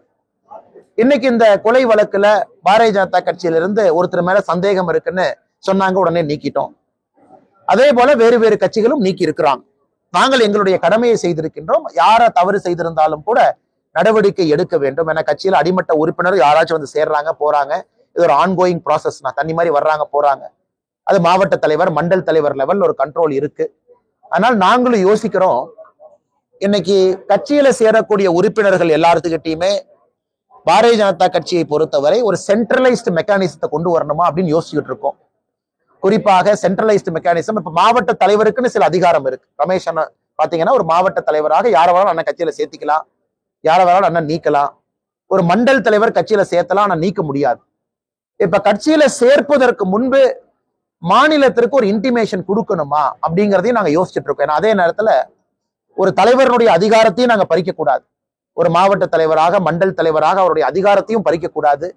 இன்னைக்கு இந்த கொலை வழக்குல பாரதிய ஜனதா கட்சியிலிருந்து ஒருத்தர் மேல சந்தேகம் இருக்குன்னு சொன்னாங்க, உடனே நீக்கிட்டோம். அதே போல வேறு வேறு கட்சிகளும் நீக்கி இருக்கிறாங்க. நாங்கள் எங்களுடைய கடமையை செய்திருக்கின்றோம். யார தவறு செய்திருந்தாலும் கூட நடவடிக்கை எடுக்க வேண்டும் என கட்சியில அடிமட்ட உறுப்பினர் யாராச்சும் வந்து சேர்றாங்க போறாங்க, இது ஒரு ஆன்கோயிங் ப்ராசஸ். தண்ணி மாதிரி வர்றாங்க போறாங்க. அது மாவட்ட தலைவர், மண்டல் தலைவர் லெவல்ல ஒரு கண்ட்ரோல் இருக்கு. ஆனால் நாங்களும் யோசிக்கிறோம், இன்னைக்கு கட்சியில சேரக்கூடிய உறுப்பினர்கள் எல்லாத்துக்கிட்டையுமே பாரதிய ஜனதா கட்சியை பொறுத்தவரை ஒரு சென்ட்ரலைஸ்டு மெக்கானிசத்தை கொண்டு வரணுமா அப்படின்னு யோசிச்சுட்டு இருக்கோம். குறிப்பாக சென்ட்ரலைஸ்டு மெக்கானிசம், இப்ப மாவட்ட தலைவருக்குன்னு சில அதிகாரம் இருக்கு. ரமேஷ் பாத்தீங்கன்னா ஒரு மாவட்ட தலைவராக யார வேணாலும் அண்ணன் கட்சியில சேர்த்திக்கலாம். யாரை வேணாலும் அண்ணன் நீக்கலாம். ஒரு மண்டல் தலைவர் கட்சியில சேர்த்தலாம், ஆனா நீக்க முடியாது. இப்ப கட்சியில சேர்ப்பதற்கு முன்பு மாநிலத்திற்கு ஒரு இன்டிமேஷன் கொடுக்கணுமா அப்படிங்கிறதையும் நாங்க யோசிச்சுட்டு இருக்கோம். ஏன்னா அதே நேரத்துல ஒரு தலைவருடைய அதிகாரத்தையும் நாங்க பறிக்க கூடாது. ஒரு மாவட்ட தலைவராக, மண்டல் தலைவராக அவருடைய அதிகாரத்தையும் பறிக்க கூடாது.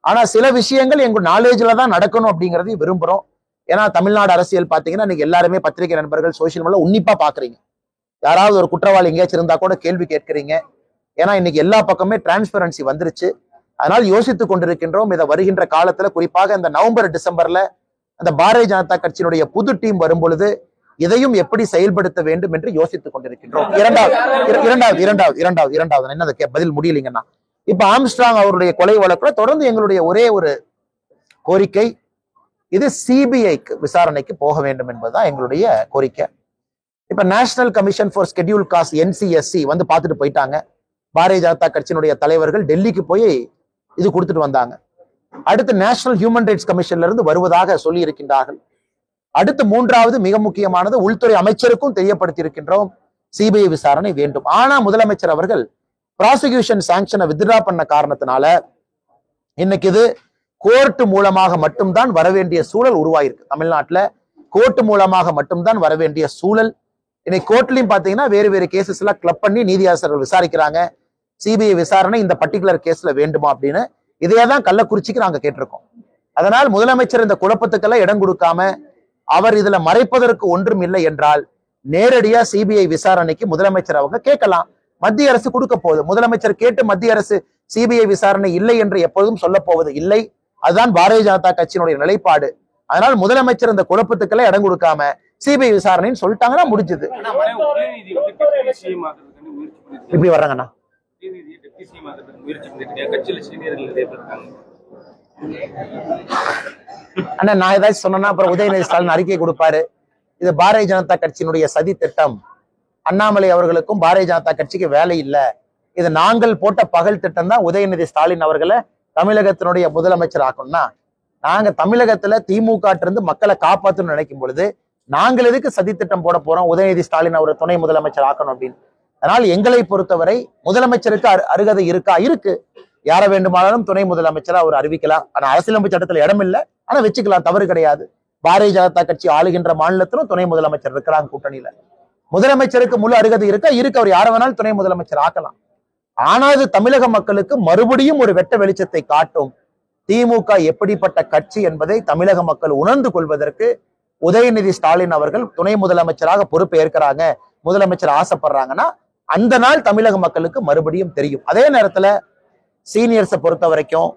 ஆனா சில விஷயங்கள் எங்க நாலேஜ்ல தான் நடக்கணும் அப்படிங்கிறதையும் விரும்புறோம். ஏன்னா தமிழ்நாடு அரசியல் பாத்தீங்கன்னா இன்னைக்கு எல்லாருமே பத்திரிகை நண்பர்கள் சோசியல் மீடியா உன்னிப்பா பாக்குறீங்க. யாராவது ஒரு குற்றவாளி எங்கேயாச்சும் இருந்தா கூட கேள்வி கேட்கிறீங்க. ஏன்னா இன்னைக்கு எல்லா பக்கமே டிரான்ஸ்பரன்சி வந்துருச்சு. அதனால் யோசித்துக் கொண்டிருக்கின்றோம். இதை வருகின்ற காலத்துல குறிப்பாக இந்த நவம்பர் டிசம்பர்ல அந்த பாரதிய ஜனதா கட்சியினுடைய புது டீம் வரும் பொழுது இதையும் எப்படி செயல்படுத்த வேண்டும் என்று யோசித்துக் கொண்டிருக்கின்றோம். இரண்டாவது என்ன அதை பதில் முடியலைங்கன்னா, இப்ப ஆம்ஸ்ட்ராங் அவருடைய கொலை வழக்குல தொடர்ந்து எங்களுடைய ஒரே ஒரு கோரிக்கை, இது சிபிஐக்கு விசாரணைக்கு போக வேண்டும் என்பதுதான் எங்களுடைய கோரிக்கை. இப்ப national commission for schedule cost NCSC வந்து பார்த்துட்டு போயிட்டாங்க. பாரதிய ஜனதா கட்சியினுடைய தலைவர்கள் டெல்லிக்கு போய் இது கொடுத்துட்டு வந்தாங்க. அடுத்து நேஷனல் ஹியூமன் ரைட்ஸ் கமிஷன்ல இருந்து வருவதாக சொல்லி இருக்கின்றார்கள். அடுத்து மூன்றாவது மிக முக்கியமானது, உள்துறை அமைச்சருக்கும் தெரியப்படுத்தி இருக்கின்றோம், சிபிஐ விசாரணை வேண்டும். ஆனா முதலமைச்சர் அவர்கள் ப்ராசிக்யூஷன் சாங்ஷனை வித்ட்ரா பண்ண காரணத்தினால இன்னைக்கு இது கோர்ட் மூலமாக மட்டும்தான் வரவேண்டிய சூழல் உருவாயிருக்கு. தமிழ்நாட்டுல கோர்ட் மூலமாக மட்டும்தான் வரவேண்டிய சூழல். இன்னைக்கு கோர்ட்லயும் பாத்தீங்கன்னா வேறு வேறு கேசஸ் எல்லாம் கிளப் பண்ணி நீதியரசர்கள் விசாரிக்கிறாங்க. சிபிஐ விசாரணை இந்த பர்டிகுலர் கேஸ்ல வேண்டுமா அப்படின்னு இதையதான் கள்ளக்குறிச்சிக்கு நாங்க கேட்டிருக்கோம். அதனால் முதலமைச்சர் இந்த குழப்பத்துக்கெல்லாம் இடம் கொடுக்காம, அவர் இதுல மறைப்பதற்கு ஒன்றும் இல்லை என்றால் நேரடியா சிபிஐ விசாரணைக்கு முதலமைச்சர் அவங்க கேட்கலாம். மத்திய அரசு கொடுக்க போகுது. முதலமைச்சர் கேட்டு மத்திய அரசு சிபிஐ விசாரணை இல்லை என்று எப்பொழுதும் சொல்ல போவது இல்லை. அதுதான் பாரதிய ஜனதா கட்சியினுடைய நிலைப்பாடு. அதனால் முதலமைச்சர் இந்த குழப்பத்துக்கெல்லாம் இடம் கொடுக்காம சிபிஐ விசாரணைன்னு சொல்லிட்டாங்கன்னா முடிஞ்சது. இப்படி வர்றாங்கண்ணா, அண்ணா நான் ஏதாச்சும் சொன்னா அப்புறம் உதயநிதி ஸ்டாலின் அறிக்கை கொடுப்பாரு. இது பாரதிய ஜனதா கட்சியினுடைய சதி திட்டம். அண்ணாமலை அவர்களுக்கும் பாரதிய ஜனதா கட்சிக்கு வேலை இல்லை. இது நாங்கள் போட்ட பகல் திட்டம் தான் உதயநிதி ஸ்டாலின் அவர்களை தமிழகத்தினுடைய முதலமைச்சர் ஆக்கணும்னா, நாங்க தமிழகத்துல திமுக இருந்து மக்களை காப்பாற்றணும்னு நினைக்கும் பொழுது நாங்கள் எதுக்கு சதி திட்டம் போட போறோம் உதயநிதி ஸ்டாலின் அவரை துணை முதலமைச்சர் ஆக்கணும் அப்படின்னு. அதனால் எங்களை பொறுத்தவரை முதலமைச்சருக்கு அருகதை இருக்கா? இருக்கு. யாரை வேண்டுமானாலும் துணை முதலமைச்சரா அவர் அறிவிக்கலாம். ஆனா அரசியலமைப்பு சட்டத்துல இடம் இல்லை, ஆனா வச்சுக்கலாம், தவறு கிடையாது. பாரதிய ஜனதா கட்சி ஆளுகின்ற மாநிலத்திலும் துணை முதலமைச்சர் இருக்கிறாங்க கூட்டணியில. முதலமைச்சருக்கு முழு அருகதை இருக்கா? இருக்கு. அவர் யாரை வேணாலும் துணை முதலமைச்சர் ஆக்கலாம். ஆனா அது தமிழக மக்களுக்கு மறுபடியும் ஒரு வெட்ட வெளிச்சத்தை காட்டும். திமுக எப்படிப்பட்ட கட்சி என்பதை தமிழக மக்கள் உணர்ந்து கொள்வதற்கு உதயநிதி ஸ்டாலின் அவர்கள் துணை முதலமைச்சராக பொறுப்பு ஏற்கிறாங்க, முதலமைச்சர் ஆசைப்படுறாங்கன்னா அந்த நாள் தமிழக மக்களுக்கு மறுபடியும் தெரியும். அதே நேரத்துல சீனியர்ஸை பொறுத்த வரைக்கும்,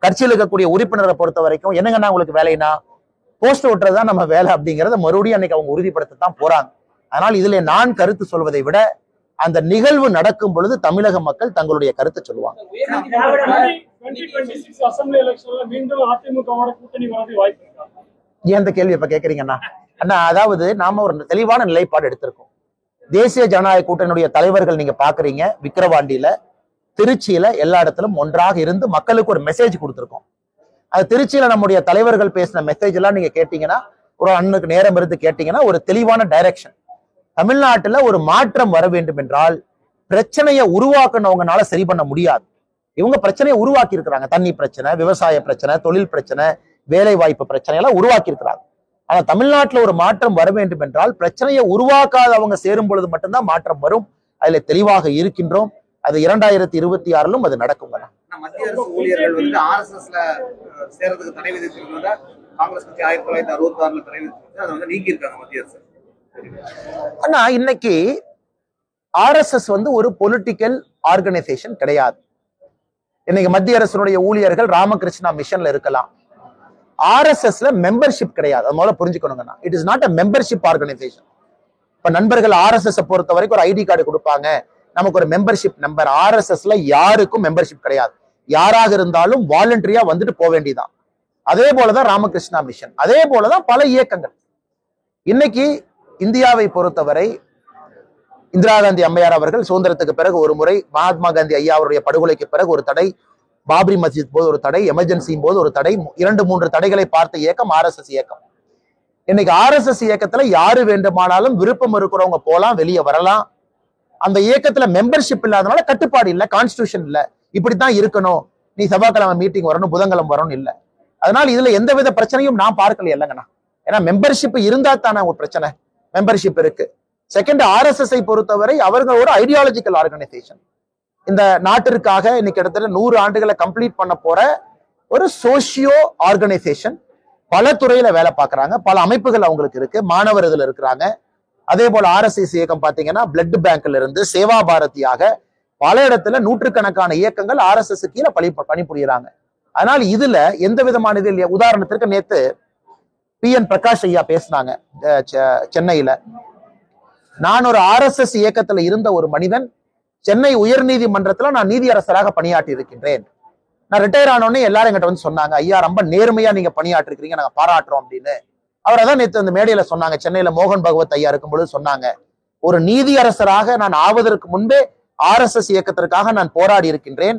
கட்சியில் இருக்கக்கூடிய உறுப்பினரை பொறுத்த வரைக்கும், என்னங்கன்னா உங்களுக்கு வேலைனா போஸ்ட் ஓட்டுறதுதான் நம்ம வேலை அப்படிங்கிறத மறுபடியும் அன்னைக்கு அவங்க உறுதிப்படுத்தத்தான் போறாங்க. அதனால் இதுல நான் கருத்து சொல்வதை விட அந்த நிகழ்வு நடக்கும் பொழுது தமிழக மக்கள் தங்களுடைய கருத்தை சொல்லுவாங்க. ஏன் இந்த கேள்வி இப்ப கேக்குறீங்கன்னா, அண்ணா அதாவது நாம ஒரு தெளிவான நிலைப்பாடு எடுத்திருக்கோம். தேசிய ஜனநாயக கூட்டணியுடைய தலைவர்கள் நீங்க பாக்குறீங்க, விக்கிரவாண்டியில, திருச்சியில, எல்லா இடத்திலும் ஒன்றாக இருந்து மக்களுக்கு ஒரு மெசேஜ் கொடுத்திருக்கோம். அது திருச்சியில நம்முடைய தலைவர்கள் பேசின மெசேஜ் எல்லாம் நீங்க கேட்டீங்கன்னா, ஒரு அண்ணனுக்கு நேரம் இருந்து கேட்டீங்கன்னா ஒரு தெளிவான டைரக்ஷன். தமிழ்நாட்டுல ஒரு மாற்றம் வர வேண்டும் என்றால் பிரச்சனையை உருவாக்குனவங்கனால சரி பண்ண முடியாது. இவங்க பிரச்சனையை உருவாக்கி இருக்கிறாங்க. தண்ணி பிரச்சனை, விவசாய பிரச்சனை, தொழில் பிரச்சனை, வேலை வாய்ப்பு பிரச்சனை எல்லாம் உருவாக்கி இருக்கிறாங்க. ஆனா தமிழ்நாட்டுல ஒரு மாற்றம் வர வேண்டும் என்றால் பிரச்சனையை உருவாக்காதவங்க சேரும் பொழுது மட்டும்தான் மாற்றம் வரும். அதுல தெளிவாக இருக்கின்றோம். அது 2026 அது நடக்குங்க. மத்திய அரசு ஊழியர்கள் வந்து RSSல சேர்றதுக்கு தடை விதிச்சிருந்ததா காங்கிரஸ் கட்சி 1966 தடை விதிச்சிருந்தது, அதை வந்து நீக்கி இருக்காங்க மத்திய அரசு. ஆனா இன்னைக்கு RSS ஒரு பொலிட்டிக்கல் ஆர்கனைசேஷன் கிடையாது. இன்னைக்கு மத்திய அரசுடைய ஊழியர்கள் ராமகிருஷ்ணா மிஷன்ல இருக்கலாம். RSSல மெம்பர்ஷிப் கிடையாது. அது முதல்ல புரிஞ்சுக்கணுங்கண்ணா. It is not a membership organisation. இப்ப நண்பர்கள் RSS பொறுத்த வரைக்கும் ஒரு ஐடி கார்டு கொடுப்பாங்க, நமக்கு ஒரு மெம்பர்ஷிப் நம்பர். RSSல யாருக்கும் மெம்பர்ஷிப் கிடையாது. யாராக இருந்தாலும் வாலண்டரியா வந்துட்டு போக வேண்டியதான். அதே போலதான் ராமகிருஷ்ணா மிஷன், அதே போலதான் பல இயக்கங்கள். இன்னைக்கு இந்தியாவை பொறுத்தவரை இந்திரா காந்தி அம்மையார் அவர்கள் சுதந்திரத்துக்கு பிறகு ஒரு முறை, மகாத்மா காந்தி ஐயா அவருடைய படுகொலைக்கு பிறகு ஒரு தடை, பாபரி மஸ்ஜித் போது ஒரு தடை, எமர்ஜென்சியும் போது ஒரு தடை, 2-3 தடைகளை பார்த்த இயக்கம் RSS இயக்கம். இன்னைக்கு RSS இயக்கத்துல யாரு வேண்டுமானாலும் விருப்பம் இருக்கிறவங்க போலாம், வெளியே வரலாம். அந்த இயக்கத்துல மெம்பர்ஷிப் இல்லாதனால கட்டுப்பாடு இல்லை, கான்ஸ்டியூஷன் இல்லை, இப்படித்தான் இருக்கணும், நீ செவ்வாய்க்கிழமை மீட்டிங் வரணும், புதன்கிழமை வரணும் இல்லை. அதனால இதுல எந்தவித பிரச்சனையும் நான் பார்க்கல இல்லைங்கண்ணா. ஏன்னா மெம்பர்ஷிப் இருந்தா தானே ஒரு பிரச்சனை. மெம்பர்ஷிப் இருக்கு. செகண்ட், RSS பொறுத்தவரை அவர்களோட ஐடியாலஜிக்கல் ஆர்கனைசேஷன். இந்த நாட்டிற்காக இன்னைக்கு இடத்துல 100 ஆண்டுகளை கம்ப்ளீட் பண்ண போற ஒரு சோசியோ ஆர்கனைசேஷன். பல துறையில வேலை பார்க்கறாங்க, பல அமைப்புகள் அவங்களுக்கு இருக்கு, மாணவர் இதுல இருக்கிறாங்க. அதே போல RSS இயக்கம் பாத்தீங்கன்னா பிளட் பேங்க்ல இருந்து சேவா பாரதியாக பல இடத்துல நூற்றுக்கணக்கான இயக்கங்கள் RSS கீழே பணிபுரியுறாங்க. அதனால இதுல எந்த விதமான இது இல்லையா. உதாரணத்திற்கு நேத்து PN பிரகாஷ் ஐயா பேசினாங்க சென்னையில. நான் ஒரு RSS இயக்கத்துல இருந்த ஒரு மனிதன், சென்னை உயர்நீதிமன்றத்துல நான் நீதியரசராக பணியாற்றி இருக்கின்றேன். நான் ரிட்டையர் ஆனோடனே எல்லாரும் என்கிட்ட வந்து சொன்னாங்க, ஐயா ரொம்ப நேர்மையா நீங்க பணியாற்றி இருக்கீங்க, நாங்க பாராட்டுறோம் அப்படின்னு. அவர் அதான் நேற்று அந்த மேடையில சொன்னாங்க, சென்னையில மோகன் பகவத் ஐயா இருக்கும் பொழுது சொன்னாங்க, ஒரு நீதியரசராக நான் ஆவதற்கு முன்பே RSS இயக்கத்திற்காக நான் போராடி இருக்கின்றேன்,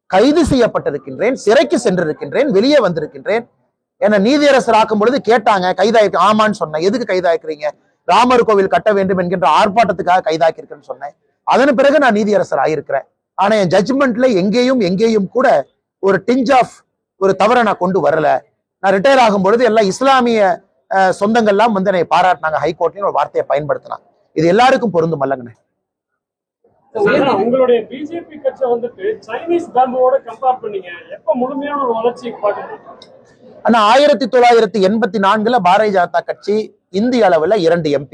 கைது செய்யப்பட்டிருக்கின்றேன், சிறைக்கு சென்றிருக்கின்றேன், வெளியே வந்திருக்கின்றேன். என்ன நீதியரசர் ஆக்கும் பொழுது கேட்டாங்க, கைதாயிருக்கு. ஆமான்னு சொன்னேன். எதுக்கு கைதாக்கிறீங்க? ராமர் கோவில் கட்ட வேண்டும் என்கின்ற ஆர்ப்பாட்டத்துக்காக கைதாக்கியிருக்கேன்னு சொன்னேன். அதன் பிறகு நான் நீதியரசர் ஆயிருக்கிறேன். ஆனா என் ஜட்ஜ்மெண்ட்ல எங்கேயும் கூட ஒரு டிஞ்ச் ஆஃப் ஒரு தவறை நான் கொண்டு வரல. நான் ரிட்டையர் ஆகும் பொழுது எல்லாம் இஸ்லாமிய சொந்தங்கள்லாம் வந்து என்னை பாராட்டினாங்க, ஹைகோர்ட்லயும் ஒரு வார்த்தையை பயன்படுத்தினாங்க. இது எல்லாருக்கும் பொருந்தும் அல்லங்கண்ணே. உங்களுடைய பிஜேபி கட்சி வந்துட்டு சைனீஸ் பேம்போட கம்பேர் பண்ணீங்க, எப்ப முழுமையான ஒரு வளர்ச்சி பார்க்கணும்? ஆனா 1984 பாரதிய ஜனதா கட்சி இந்திய அளவுல 2 MP,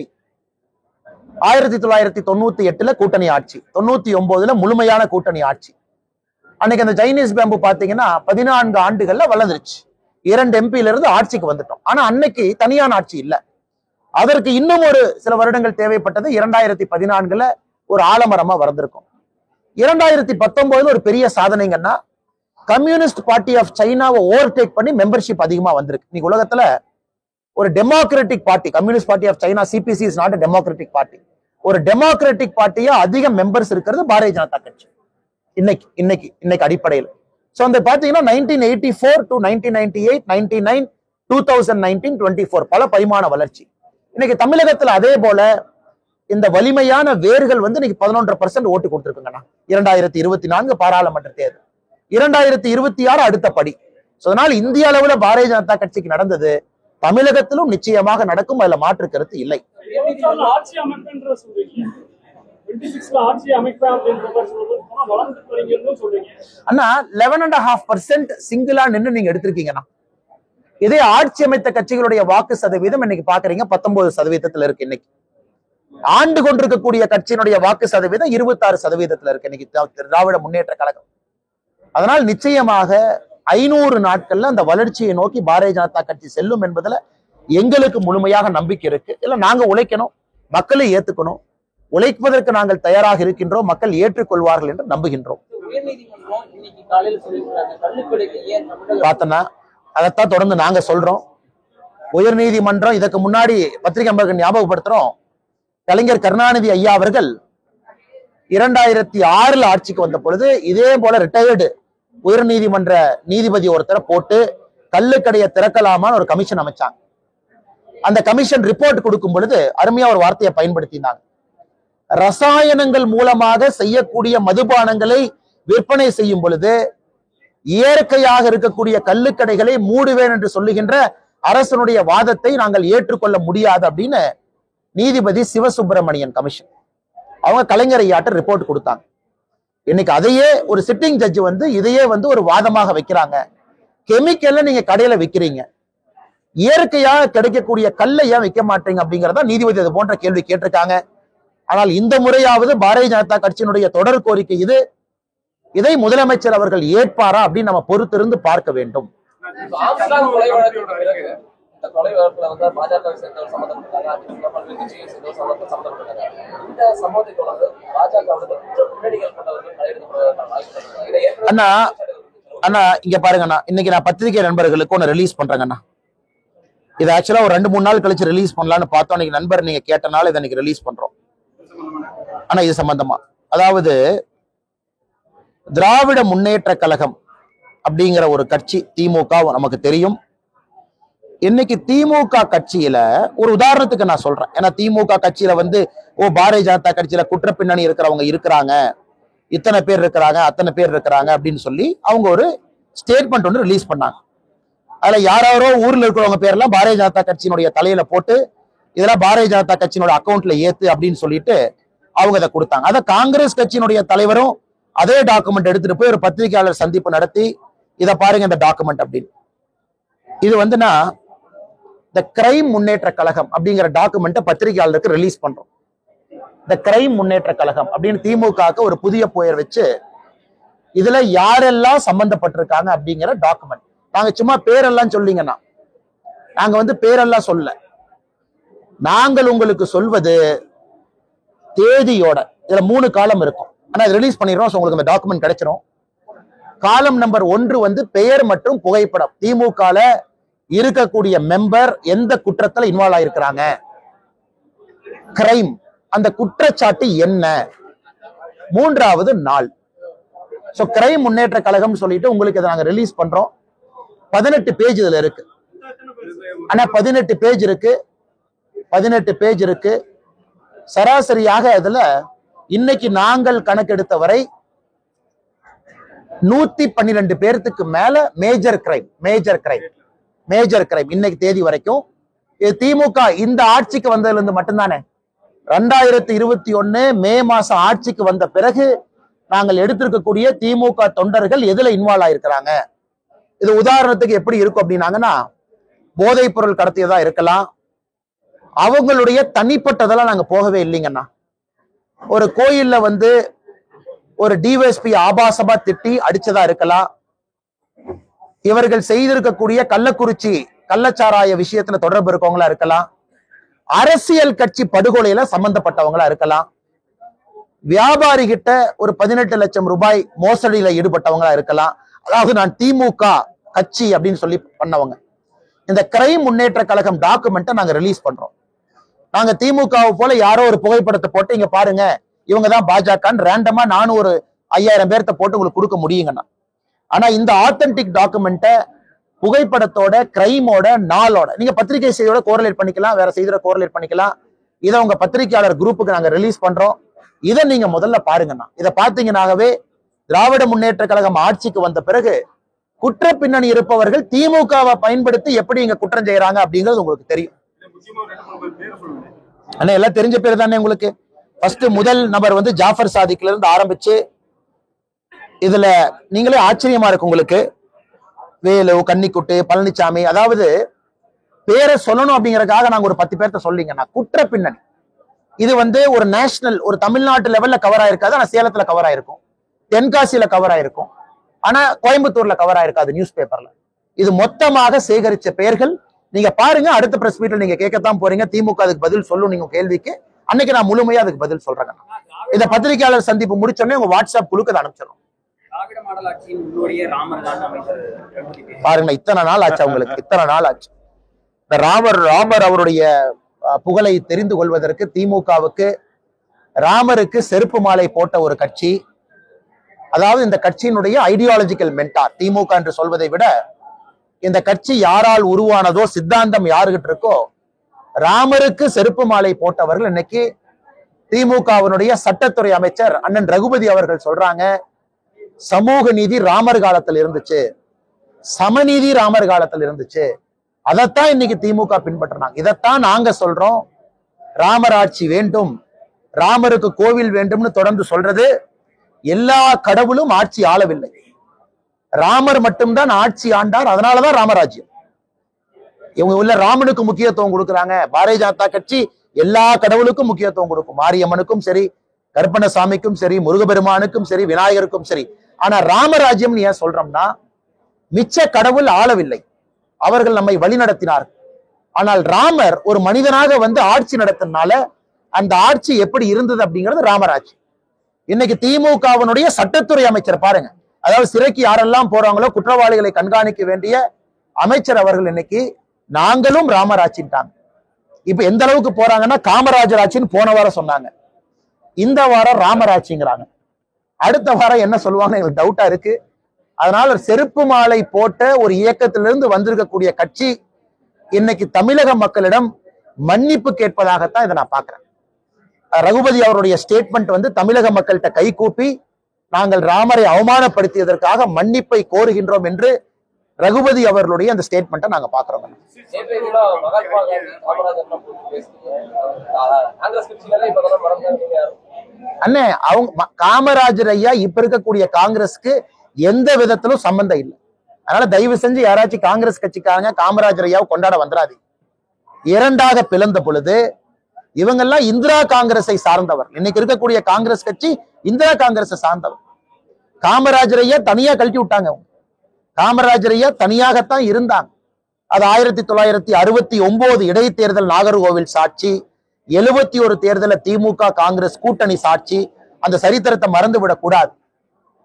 1998 கூட்டணி ஆட்சி, 99 முழுமையான கூட்டணி ஆட்சி. அன்னைக்கு அந்த சைனீஸ் பேம்பு பாத்தீங்கன்னா 14 ஆண்டுகள்ல வளர்ந்துருச்சு. 2 MP இருந்து ஆட்சிக்கு வந்துட்டோம். ஆனா அன்னைக்கு தனியான ஆட்சி இல்ல. அதற்கு இன்னும் ஒரு சில வருடங்கள் தேவைப்பட்டது. 2014 ஒரு ஆலமரமா வளர்ந்திருக்கும். 2019 ஒரு பெரிய சாதனைங்கன்னா கம்யூனிஸ்ட் பார்ட்டி ஆஃப் சைனாவை ஓவர்டேக் பண்ணி மெம்பர்ஷிப் அதிகமா வந்திருக்கு. இன்னைக்கு உலகத்துல ஒரு democratic party, communist party of China CPC is not democratic party. ஒரு டெமோக்ராட்டிக் பார்ட்டியா அதிக மெம்பர்ஸ் இருக்கிறது பாரதிய ஜனதா கட்சி இன்னைக்கு அடிப்படையில். சோ அந்த பாத்தீங்கன்னா 1984 to 1998, 99, 2019, 24 பல பரிமாண வளர்ச்சி. இன்னைக்கு தமிழகத்துல அதே போல இந்த வலிமையான வேர்கள் வந்து இன்னைக்கு 11% ஓட்டு கொடுத்திருக்குங்கண்ணா. 2024 பாராளுமன்ற தேர்தல், 2026 அடுத்த படி. அதனால இந்திய அளவுல பாரதிய ஜனதா கட்சிக்கு நடந்தது தமிழகத்திலும் நிச்சயமாக நடக்கும், அதுல மாற்று கருத்து இல்லை. ஆட்சி அமைப்புன்ற சொல்றீங்க, 26ல ஆட்சி அமைப்பா அப்படின்ற வளர்ந்து சொல்றீங்க அண்ணா. 11.5% சிங்கிளா நின்று நீங்க எடுத்திருக்கீங்கண்ணா. இதே ஆட்சி அமைத்த கட்சிகளுடைய வாக்கு சதவீதம் இன்னைக்கு பாக்குறீங்க 19% இருக்கு. இன்னைக்கு ஆண்டு கொண்டிருக்கக்கூடிய கட்சியினுடைய வாக்கு சதவீதம் 26% இருக்கு இன்னைக்கு திராவிட முன்னேற்ற கழகம். அதனால் நிச்சயமாக 500 நாட்கள்ல அந்த வளர்ச்சியை நோக்கி பாரதிய ஜனதா கட்சி செல்லும் என்பதுல எங்களுக்கு முழுமையாக நம்பிக்கை இருக்கு. இல்ல நாங்க உழைக்கணும், மக்களை ஏத்துக்கணும், உழைப்பதற்கு நாங்கள் தயாராக இருக்கின்றோம், மக்கள் ஏற்றுக்கொள்வார்கள் என்று நம்புகின்றோம். பார்த்தனா அதைத்தான் தொடர்ந்து நாங்க சொல்றோம். உயர் நீதிமன்றம் இதற்கு முன்னாடி பத்திரிகை நண்பர்கள் ஞாபகப்படுத்துறோம், கலைஞர் கருணாநிதி ஐயா அவர்கள் 2006 ஆட்சிக்கு வந்த பொழுது இதே போல ரிட்டையர்டு உயர் நீதிமன்ற நீதிபதி ஒருத்தரை போட்டு கள்ளுக்கடையை திறக்கலாமான்னு ஒரு கமிஷன் அமைச்சாங்க. அந்த கமிஷன் ரிப்போர்ட் கொடுக்கும் பொழுது அருமையா ஒரு வார்த்தையை பயன்படுத்தினாங்க, ரசாயனங்கள் மூலமாக செய்யக்கூடிய மதுபானங்களை விற்பனை செய்யும் பொழுது இயற்கையாக இருக்கக்கூடிய கள்ளுக்கடைகளை மூடுவேன் என்று சொல்லுகின்ற அரசனுடைய வாதத்தை நாங்கள் ஏற்றுக்கொள்ள முடியாது அப்படின்னு நீதிபதி சிவசுப்பிரமணியன் கமிஷன் அவங்க கலைஞர் ஐயாட்ட ரிப்போர்ட் கொடுத்தாங்க. இன்னைக்கு அதையே ஒரு சிட்டிங் ஜட்ஜ் வந்து இதையே வந்து ஒரு வாதமாக வைக்கிறாங்க. கெமிக்கல்ல நீங்க கடையில விற்கிறீங்க, இயற்கையாக கிடைக்கக்கூடிய கல்லை ஏன் விற்க மாட்டீங்க அப்படிங்கிறதா நீதிபதி அது போன்ற கேள்வி கேட்டிருக்காங்க. ஆனால் இந்த முறையாவது பாரதிய ஜனதா கட்சியினுடைய தொடர் கோரிக்கை இது. இதை முதலமைச்சர் அவர்கள் ஏற்பாரா அப்படின்னு நம்ம பொறுத்திருந்து பார்க்க வேண்டும். அண்ணா அண்ணா இங்க பாருங்கண்ணா, இன்னைக்கு நான் பத்திரிகை நண்பர்களுக்கு ஒன்னு ரிலீஸ் பண்றேங்கண்ணா. இது ஆக்சுவலா ஒரு 2-3 நாள் கழிச்சு ரிலீஸ் பண்ணலாம்னு பார்த்தோம். இன்னைக்கு நண்பர் நீங்க கேட்டனால இதை இன்னைக்கு ரிலீஸ் பண்றோம். ஆனா இது சம்பந்தமா, அதாவது திராவிட முன்னேற்ற கழகம் அப்படிங்கிற ஒரு கட்சி திமுக நமக்கு தெரியும். இன்னைக்கு திமுக கட்சியில ஒரு உதாரணத்துக்கு நான் சொல்றேன். ஏன்னா திமுக கட்சியில வந்து பாரதிய ஜனதா கட்சியில குற்ற பின்னணி இருக்கிறவங்க இருக்கிறாங்க, இத்தனை பேர் இருக்கிறாங்க, அத்தனை பேர் இருக்கிறாங்க அப்படின்னு சொல்லி அவங்க ஒரு ஸ்டேட்மெண்ட் ஒன்று ரிலீஸ் பண்ணாங்க. அதுல யாரோ ஊர்ல இருக்கிறவங்க பேர்லாம் பாரதிய ஜனதா கட்சியினுடைய தலையில போட்டு இதெல்லாம் பாரதிய ஜனதா கட்சியினுடைய அக்கௌண்ட்ல ஏத்து அப்படின்னு சொல்லிட்டு அவங்க அதை கொடுத்தாங்க. அதை காங்கிரஸ் கட்சியினுடைய தலைவரும் அதே டாக்குமெண்ட் எடுத்துட்டு போய் ஒரு பத்திரிகையாளர் சந்திப்பு நடத்தி இதை பாருங்க இந்த டாக்குமெண்ட் அப்படின்னு. இது வந்துன்னா இந்த கிரைம் முன்னேற்ற கழகம் அப்படிங்கிற டாக்குமெண்ட்டை பத்திரிகையாளருக்கு ரிலீஸ் பண்றோம். இந்த கிரைம் முன்னேற்ற கழகம் அப்படின்னு திமுகவுக்கு ஒரு புதிய பெயர் வச்சு இதுல யாரெல்லாம் சம்பந்தப்பட்டிருக்காங்க அப்படிங்கிற டாக்குமெண்ட். நாங்க சும்மா பேரெல்லாம் சொல்லிங்கன்னா நாங்க வந்து பேரெல்லாம் சொல்ல, நாங்கள் உங்களுக்கு சொல்வது தேதியோட. இதுல 3 காலம் இருக்கும், ஆனா ரிலீஸ் பண்ணிடுறோம். உங்களுக்கு இந்த டாக்குமெண்ட் கிடைச்சிடும். காலம் நம்பர் 1 வந்து பெயர் மற்றும் புகைப்படம். திமுகல இருக்கக்கூடிய மெம்பர் எந்த குற்றத்துல இன்வால்வ் ஆயிருக்கிறாங்க, கிரைம், அந்த குற்றச்சாட்டு என்ன, 3வது நாள். சோ கிரைம் முன்னேற்ற கழகம் சொல்லிட்டு உங்களுக்கு இதை நாங்க ரிலீஸ் பண்றோம். 18 பேஜ் இதுல இருக்கு. ஆனா 18 பேஜ் இருக்கு, 18 பேஜ் இருக்கு. சராசரியாக இதுல இன்னைக்கு நாங்கள் கணக்கெடுத்த வரை 112 பேர்த்துக்கு மேல மேஜர் கிரைம் இன்னைக்கு தேதி வரைக்கும். இது திமுக இந்த ஆட்சிக்கு வந்ததுல இருந்து மட்டும்தானே. 2021 மே மாசம் ஆட்சிக்கு வந்த பிறகு நாங்கள் எடுத்திருக்கக்கூடிய திமுக தொண்டர்கள் எதுல இன்வால்வ் ஆயிருக்கிறாங்க. இது உதாரணத்துக்கு எப்படி இருக்கும் அப்படின்னாங்கன்னா, போதைப் பொருள் கடத்தியதா இருக்கலாம், அவங்களுடைய தனிப்பட்டதெல்லாம் நாங்க போகவே இல்லைங்கண்ணா. ஒரு கோயில்ல வந்து ஒரு டிவைஎஸ்பி ஆபாசமா திட்டி அடிச்சதா இருக்கலாம், இவர்கள் செய்திருக்கக்கூடிய கள்ளக்குறிச்சி கள்ளச்சாராய விஷயத்துல தொடர்பு இருக்கவங்களா இருக்கலாம், அரசியல் கட்சி படுகொலையில சம்பந்தப்பட்டவங்களா இருக்கலாம், வியாபாரி கிட்ட ஒரு 18 லட்சம் ரூபாய் மோசடியில ஈடுபட்டவங்களா இருக்கலாம். அதாவது நான் திமுக கட்சி அப்படின்னு சொல்லி பண்ணவங்க. இந்த கிரைம் முன்னேற்ற கழகம் டாக்குமெண்ட்டை நாங்க ரிலீஸ் பண்றோம். நாங்க திமுகவை போல யாரோ ஒரு புகைப்படத்தை போட்டு இங்க பாருங்க இவங்க தான் பாஜகன்னு ரேண்டமா நானும் ஒரு 5000 பேர்த்த போட்டு உங்களுக்கு கொடுக்க முடியுங்கண்ணா. ஆனா இந்த ஆத்தென்டிக் டாக்குமெண்ட்டை புகைப்படத்தோட, கிரைமோட, நாளோட நீங்க பத்திரிகை செய்தியோட கோரிலேட் பண்ணிக்கலாம், வேற செய்தியோட கோரிலேட் பண்ணிக்கலாம். இதை உங்க பத்திரிகையாளர் குரூப்புக்கு நாங்க ரிலீஸ் பண்றோம். இதை நீங்க முதல்ல பாருங்கண்ணா. இதை பார்த்தீங்கன்னாவே திராவிட முன்னேற்ற கழகம் ஆட்சிக்கு வந்த பிறகு குற்ற பின்னணி இருப்பவர்கள் திமுகவை பயன்படுத்தி எப்படி இங்க குற்றம் செய்யறாங்க அப்படிங்கிறது உங்களுக்கு தெரியும். ஆனா எல்லாம் தெரிஞ்ச பேர் தானே உங்களுக்கு. ஃபர்ஸ்ட் முதல் நபர் வந்து ஜாஃபர் சாதிக்ல இருந்து ஆரம்பிச்சு இதுல நீங்களே ஆச்சரியமா இருக்கு உங்களுக்கு. வேலு, கன்னிக்குட்டு, பழனிசாமி, அதாவது பேரை சொல்லணும் அப்படிங்கறதுக்காக நாங்க ஒரு 10 பேர்த்த சொல்லிங்கன்னா குற்ற பின்னணி இது வந்து ஒரு நேஷனல், ஒரு தமிழ்நாட்டு லெவல்ல கவர் ஆயிருக்காது. ஆனா சேலத்துல கவர் ஆயிருக்கும், தென்காசியில கவர் ஆயிருக்கும், ஆனா கோயம்புத்தூர்ல கவர் ஆயிருக்காது நியூஸ் பேப்பர்ல. இது மொத்தமாக சேகரிச்ச பெயர்கள். நீங்க பாருங்க, அடுத்த பிரஸ் மீட்ல நீங்க கேட்கத்தான் போறீங்க. திமுக அதுக்கு பதில் சொல்லும் நீங்க கேள்விக்கு. அன்னைக்கு நான் முழுமையா அதுக்கு பதில் சொல்றேன். இந்த பத்திரிகையாளர் சந்திப்பு முடிச்சோடனே உங்க வாட்ஸ்அப் குழுக்கு அதை அனுப்பிச்சிடும். பாருங்க, இத்தனை நாள் ஆச்சு அவங்களுக்கு, இத்தனை நாள் ஆச்சு. இந்த ராமர் அவருடைய புகழை தெரிந்து கொள்வதற்கு திமுகவுக்கு ராமருக்கு செருப்பு மாலை போட்ட ஒரு கட்சி. அதாவது இந்த கட்சியினுடைய ஐடியாலஜிக்கல் மென்டார் திமுக என்று சொல்வதை விட இந்த கட்சி யாரால் உருவானதோ, சித்தாந்தம் யாருகிட்ட இருக்கோ, ராமருக்கு செருப்பு மாலை போட்டவர்கள் இன்னைக்கு திமுகவினுடைய சட்டத்துறை அமைச்சர் அண்ணன் ரகுபதி அவர்கள் சொல்றாங்க, சமூக நீதி ராமர் காலத்தில் இருந்துச்சு, சமநீதி ராமர் காலத்தில் இருந்துச்சு. அதைத்தான் இன்னைக்கு திமுக பின்பற்றினாங்க. இதைத்தான் நாங்க சொல்றோம். ராமர் ஆட்சி வேண்டும், ராமருக்கு கோவில் வேண்டும்னு தொடர்ந்து சொல்றது. எல்லா கடவுளும் ஆட்சி ஆளவில்லை, ராமர் மட்டும்தான் ஆட்சி ஆண்டார். அதனாலதான் ராமராஜ்யம். இவங்க உள்ள ராமனுக்கு முக்கியத்துவம் கொடுக்குறாங்க. பாரதிய ஜனதா கட்சி எல்லா கடவுளுக்கும் முக்கியத்துவம் கொடுக்கும், மாரியம்மனுக்கும் சரி, கருப்பணசாமிக்கும் சரி, முருகபெருமானுக்கும் சரி, விநாயகருக்கும் சரி. ஆனா ராமராஜ்யம் ஏன் சொல்றோம்னா, மிச்ச கடவுள் ஆளவில்லை, அவர்கள் நம்மை வழி நடத்தினார். ஆனால் ராமர் ஒரு மனிதனாக வந்து ஆட்சி நடத்தினால அந்த ஆட்சி எப்படி இருந்தது அப்படிங்கிறது ராமராட்சி. இன்னைக்கு திமுகவினுடைய சட்டத்துறை அமைச்சர் பாருங்க, அதாவது சிறைக்கு யாரெல்லாம் போறாங்களோ குற்றவாளிகளை கண்காணிக்க வேண்டிய அமைச்சர் அவர்கள் இன்னைக்கு நாங்களும் ராமர் ஆட்சிட்டாங்க. இப்ப எந்த அளவுக்கு போறாங்கன்னா, காமராஜர் ஆட்சின்னு போன வாரம் சொன்னாங்க, இந்த வாரம் ராமர் ஆட்சிங்கிறாங்க. அடுத்த வாரம் என்ன சொல்லுவாங்க எங்களுக்கு டவுட்டா இருக்கு. அதனால செருப்பு மாலை போட்ட ஒரு இயக்கத்திலிருந்து வந்திருக்கக்கூடிய கட்சி இன்னைக்கு தமிழக மக்களிடம் மன்னிப்பு கேட்பதாகத்தான் இதை நான் பார்க்கிறேன். ரகுபதி அவருடைய ஸ்டேட்மெண்ட் வந்து தமிழக மக்கள்கிட்ட கை கூப்பி நாங்கள் ராமரை அவமானப்படுத்தியதற்காக மன்னிப்பை கோருகின்றோம் என்று ரகுபதி அவர்களுடைய அந்த ஸ்டேட்மெண்ட்டை நாங்க பாக்குறோம். அண்ணே, அவங்க காமராஜர் ஐயா இப்ப இருக்கக்கூடிய காங்கிரஸ்க்கு எந்த விதத்திலும் சம்பந்தம் இல்லை. அதனால தயவு செஞ்சு யாராச்சும் காங்கிரஸ் கட்சிக்காரங்க காமராஜர் ஐயாவை கொண்டாட வந்துடாது. இரண்டாக பிளந்த பொழுது இவங்கெல்லாம் இந்திரா காங்கிரஸை சார்ந்தவர். இன்னைக்கு இருக்கக்கூடிய காங்கிரஸ் கட்சி இந்திரா காங்கிரஸை சார்ந்தவர். காமராஜர் ஐயா தனியா கழட்டி விட்டாங்க. காமராஜர் ஐயா தனியாகத்தான் இருந்தாங்க. அது 1969 இடைத்தேர்தல் நாகர்கோவில் சாட்சி, 71 தேர்தல திமுக காங்கிரஸ் கூட்டணி சாட்சி. அந்த சரித்திரத்தை மறந்து விடக் கூடாது.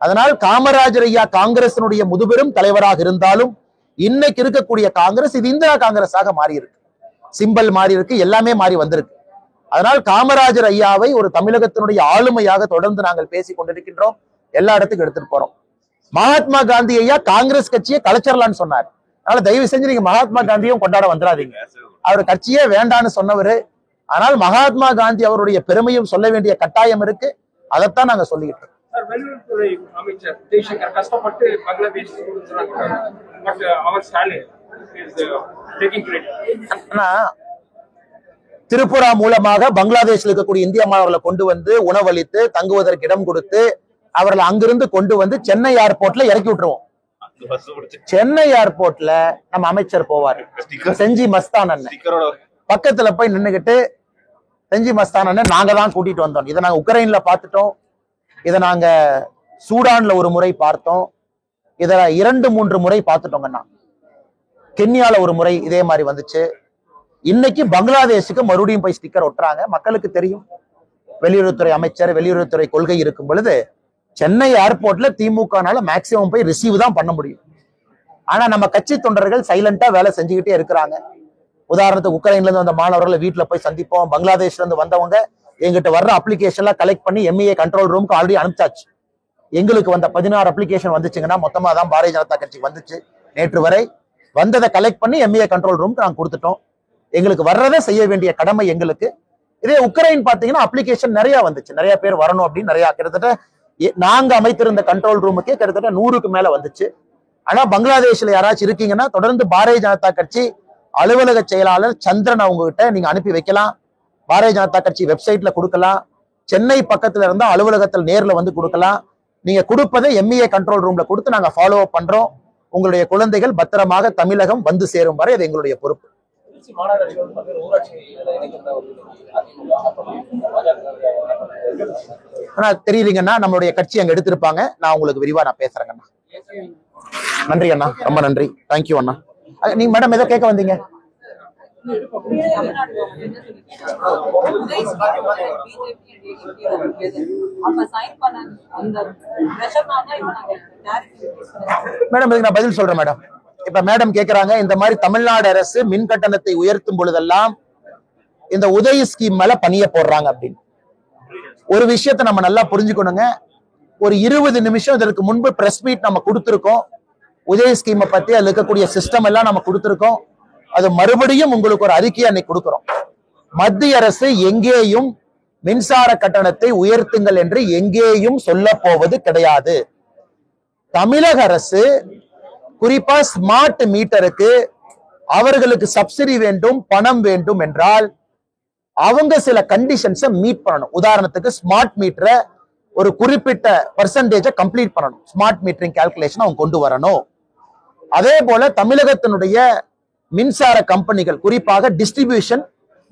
அதனால் காமராஜர் ஐயா காங்கிரசினுடைய முதுபெரும் தலைவராக இருந்தாலும் இன்னைக்கு இருக்கக்கூடிய காங்கிரஸ் இது இந்திரா காங்கிரஸாக மாறி இருக்கு. சிம்பல் மாறி இருக்கு, எல்லாமே மாறி வந்திருக்கு. அதனால் காமராஜர் ஐயாவை ஒரு தமிழகத்தினுடைய ஆளுமையாக தொடர்ந்து நாங்கள் பேசிக் கொண்டிருக்கின்றோம். எல்லா இடத்துக்கும் எடுத்துட்டு போறோம். மகாத்மா காந்தி ஐயா காங்கிரஸ் கட்சியை கலைச்சரலான்னு சொன்னார். அதனால தயவு செஞ்சு நீங்க மகாத்மா காந்தியும் கொண்டாட வந்துடாதீங்க. அவர் கட்சியே வேண்டான்னு சொன்னவரு. ஆனால் மகாத்மா காந்தி அவருடைய பெருமையும் சொல்ல வேண்டிய கட்டாயம் இருக்கு. அதைத்தான் நாங்க சொல்லிக்கிட்டு இருக்கோம். வெளியுறவுத்துறை அமைச்சர் ஜெய்சங்கர் கஷ்டப்பட்டு பங்களாதேஷ் பட் அவர் ஸ்டாலின் ஆனா திரிபுரா மூலமாக பங்களாதேஷ்ல இருக்கக்கூடிய இந்திய மாணவர்களை கொண்டு வந்து உணவளித்து தங்குவதற்கு இடம் கொடுத்து அவர்களை அங்கிருந்து கொண்டு வந்து சென்னை ஏர்போர்ட்ல இறக்கி விட்டுருவோம். சென்னை ஏர்போர்ட்ல நம்ம அமைச்சர் போவாரு. செஞ்சி மஸ்தான் அண்ணன் பக்கத்துல போய் நின்னுகிட்டு செஞ்சி மஸ்தான் அண்ணன் நாங்க தான் கூட்டிட்டு வந்தோம். இதை நாங்க உக்ரைன்ல பார்த்துட்டோம். இதை நாங்க சூடான்ல ஒரு முறை பார்த்தோம். இத 2-3 முறை பார்த்துட்டோங்கண்ணா. கென்யால ஒரு முறை இதே மாதிரி வந்துச்சு. இன்னைக்கு பங்களாதேஷுக்கு மறுபடியும் போய் ஸ்டிக்கர் ஒட்டுறாங்க. மக்களுக்கு தெரியும் வெளியுறவுத்துறை அமைச்சர் வெளியுறவுத்துறை கொள்கை இருக்கும் பொழுது சென்னை ஏர்போர்ட்ல திமுகனால மேக்சிமம் போய் ரிசீவ் தான் பண்ண முடியும். ஆனா நம்ம கட்சி தொண்டர்கள் சைலண்டா வேலை செஞ்சுக்கிட்டே இருக்கிறாங்க. உதாரணத்துக்கு உக்ரைன்ல இருந்து வந்த மாணவர்களை வீட்டுல போய் சந்திப்போம். பங்களாதேஷ்ல இருந்து வந்தவங்க எங்கிட்ட வர்ற அப்ளிகேஷன்லாம் கலெக்ட் பண்ணி எம்இஏ கண்ட்ரோல் ரூமுக்கு ஆல்ரெடி அனுப்பிச்சாச்சு. எங்களுக்கு வந்த 16 அப்ளிகேஷன் வந்துச்சுங்கன்னா மொத்தமா தான் பாரதிய ஜனதா கட்சிக்கு வந்துச்சு. நேற்று வரை வந்ததை கலெக்ட் பண்ணி எம்இஏ கண்ட்ரோல் ரூமுக்கு நாங்க கொடுத்துட்டோம். எங்களுக்கு வர்றதை செய்ய வேண்டிய கடமை எங்களுக்கு. இதே உக்ரைன் பாத்தீங்கன்னா அப்ளிகேஷன் நிறைய வந்துச்சு. நிறைய பேர் வரணும் அப்படின்னு நிறைய கிட்டத்தட்ட நாங்க அமைத்திருந்த கண்ட்ரோல் ரூமுக்கே கிட்டத்தட்ட 100க்கு மேல வந்துச்சு. ஆனா பங்களாதேஷ்ல யாராச்சும் இருக்கீங்கன்னா தொடர்ந்து பாரதிய ஜனதா கட்சி அலுவலக செயலாளர் சந்திரன் அவங்க கிட்ட நீங்க அனுப்பி வைக்கலாம். பாரதிய ஜனதா கட்சி வெப்சைட்ல கொடுக்கலாம். சென்னை பக்கத்துல இருந்தா அலுவலகத்தில் நேர்ல வந்து கொடுக்கலாம். நீங்க கொடுப்பதை எம்இஏ கண்ட்ரோல் ரூம்ல கொடுத்து நாங்க ஃபாலோ அப் பண்றோம். உங்களுடைய குழந்தைகள் பத்திரமாக தமிழகம் வந்து சேரும் வரை அது எங்களுடைய பொறுப்பு. ஆனா தெரியலீங்கன்னா நம்மளுடைய கட்சி அங்க எடுத்திருப்பாங்க. நான் உங்களுக்கு விரிவா நான் பேசுறேங்கண்ணா. நன்றி அண்ணா, ரொம்ப நன்றி. தேங்க்யூ அண்ணா. நீங்க மேடம் ஏதோ கேட்க வந்தீங்க? மேடம் இதுக்கு நான் பதில் சொல்றேன் மேடம். இப்ப மேடம் கேக்குறாங்க இந்த மாதிரி தமிழ்நாடு அரசு மின் கட்டணத்தை உயர்த்தும் பொழுதெல்லாம் இந்த உதய ஸ்கீம் மேல பணிய போடுறாங்க அப்படின்னு. ஒரு விஷயத்தை நம்ம நல்லா புரிஞ்சுக்கணுங்க. ஒரு 20 நிமிஷம் இதற்கு முன்பு பிரஸ் மீட் நம்ம கொடுத்திருக்கோம். உதய ஸ்கீமை பத்தி அதுல இருக்கக்கூடிய சிஸ்டம் எல்லாம் நம்ம கொடுத்திருக்கோம். அது மறுபடியும் உங்களுக்கு ஒரு அறிக்கையை அன்னைக்கு கொடுக்கிறோம். மத்திய அரசு எங்கேயும் மின்சார கட்டணத்தை உயர்த்துங்கள் என்று எங்கேயும் சொல்ல போவது கிடையாது. தமிழக அரசு குறிப்பா ஸ்மார்ட் மீட்டருக்கு அவர்களுக்கு சப்சிடி வேண்டும், பணம் வேண்டும் என்றால் அவங்க சில கண்டிஷன்ஸை மீட் பண்ணணும். உதாரணத்துக்கு ஸ்மார்ட் மீட்டரை ஒரு குறிப்பிட்ட பர்சன்டேஜை கம்ப்ளீட் பண்ணணும். ஸ்மார்ட் மீட்டரிங் கால்குலேஷன் அவங்க கொண்டு வரணும். அதே போல தமிழகத்தினுடைய மின்சார கம்பெனிகள் குறிப்பாக டிஸ்ட்ரிபியூஷன்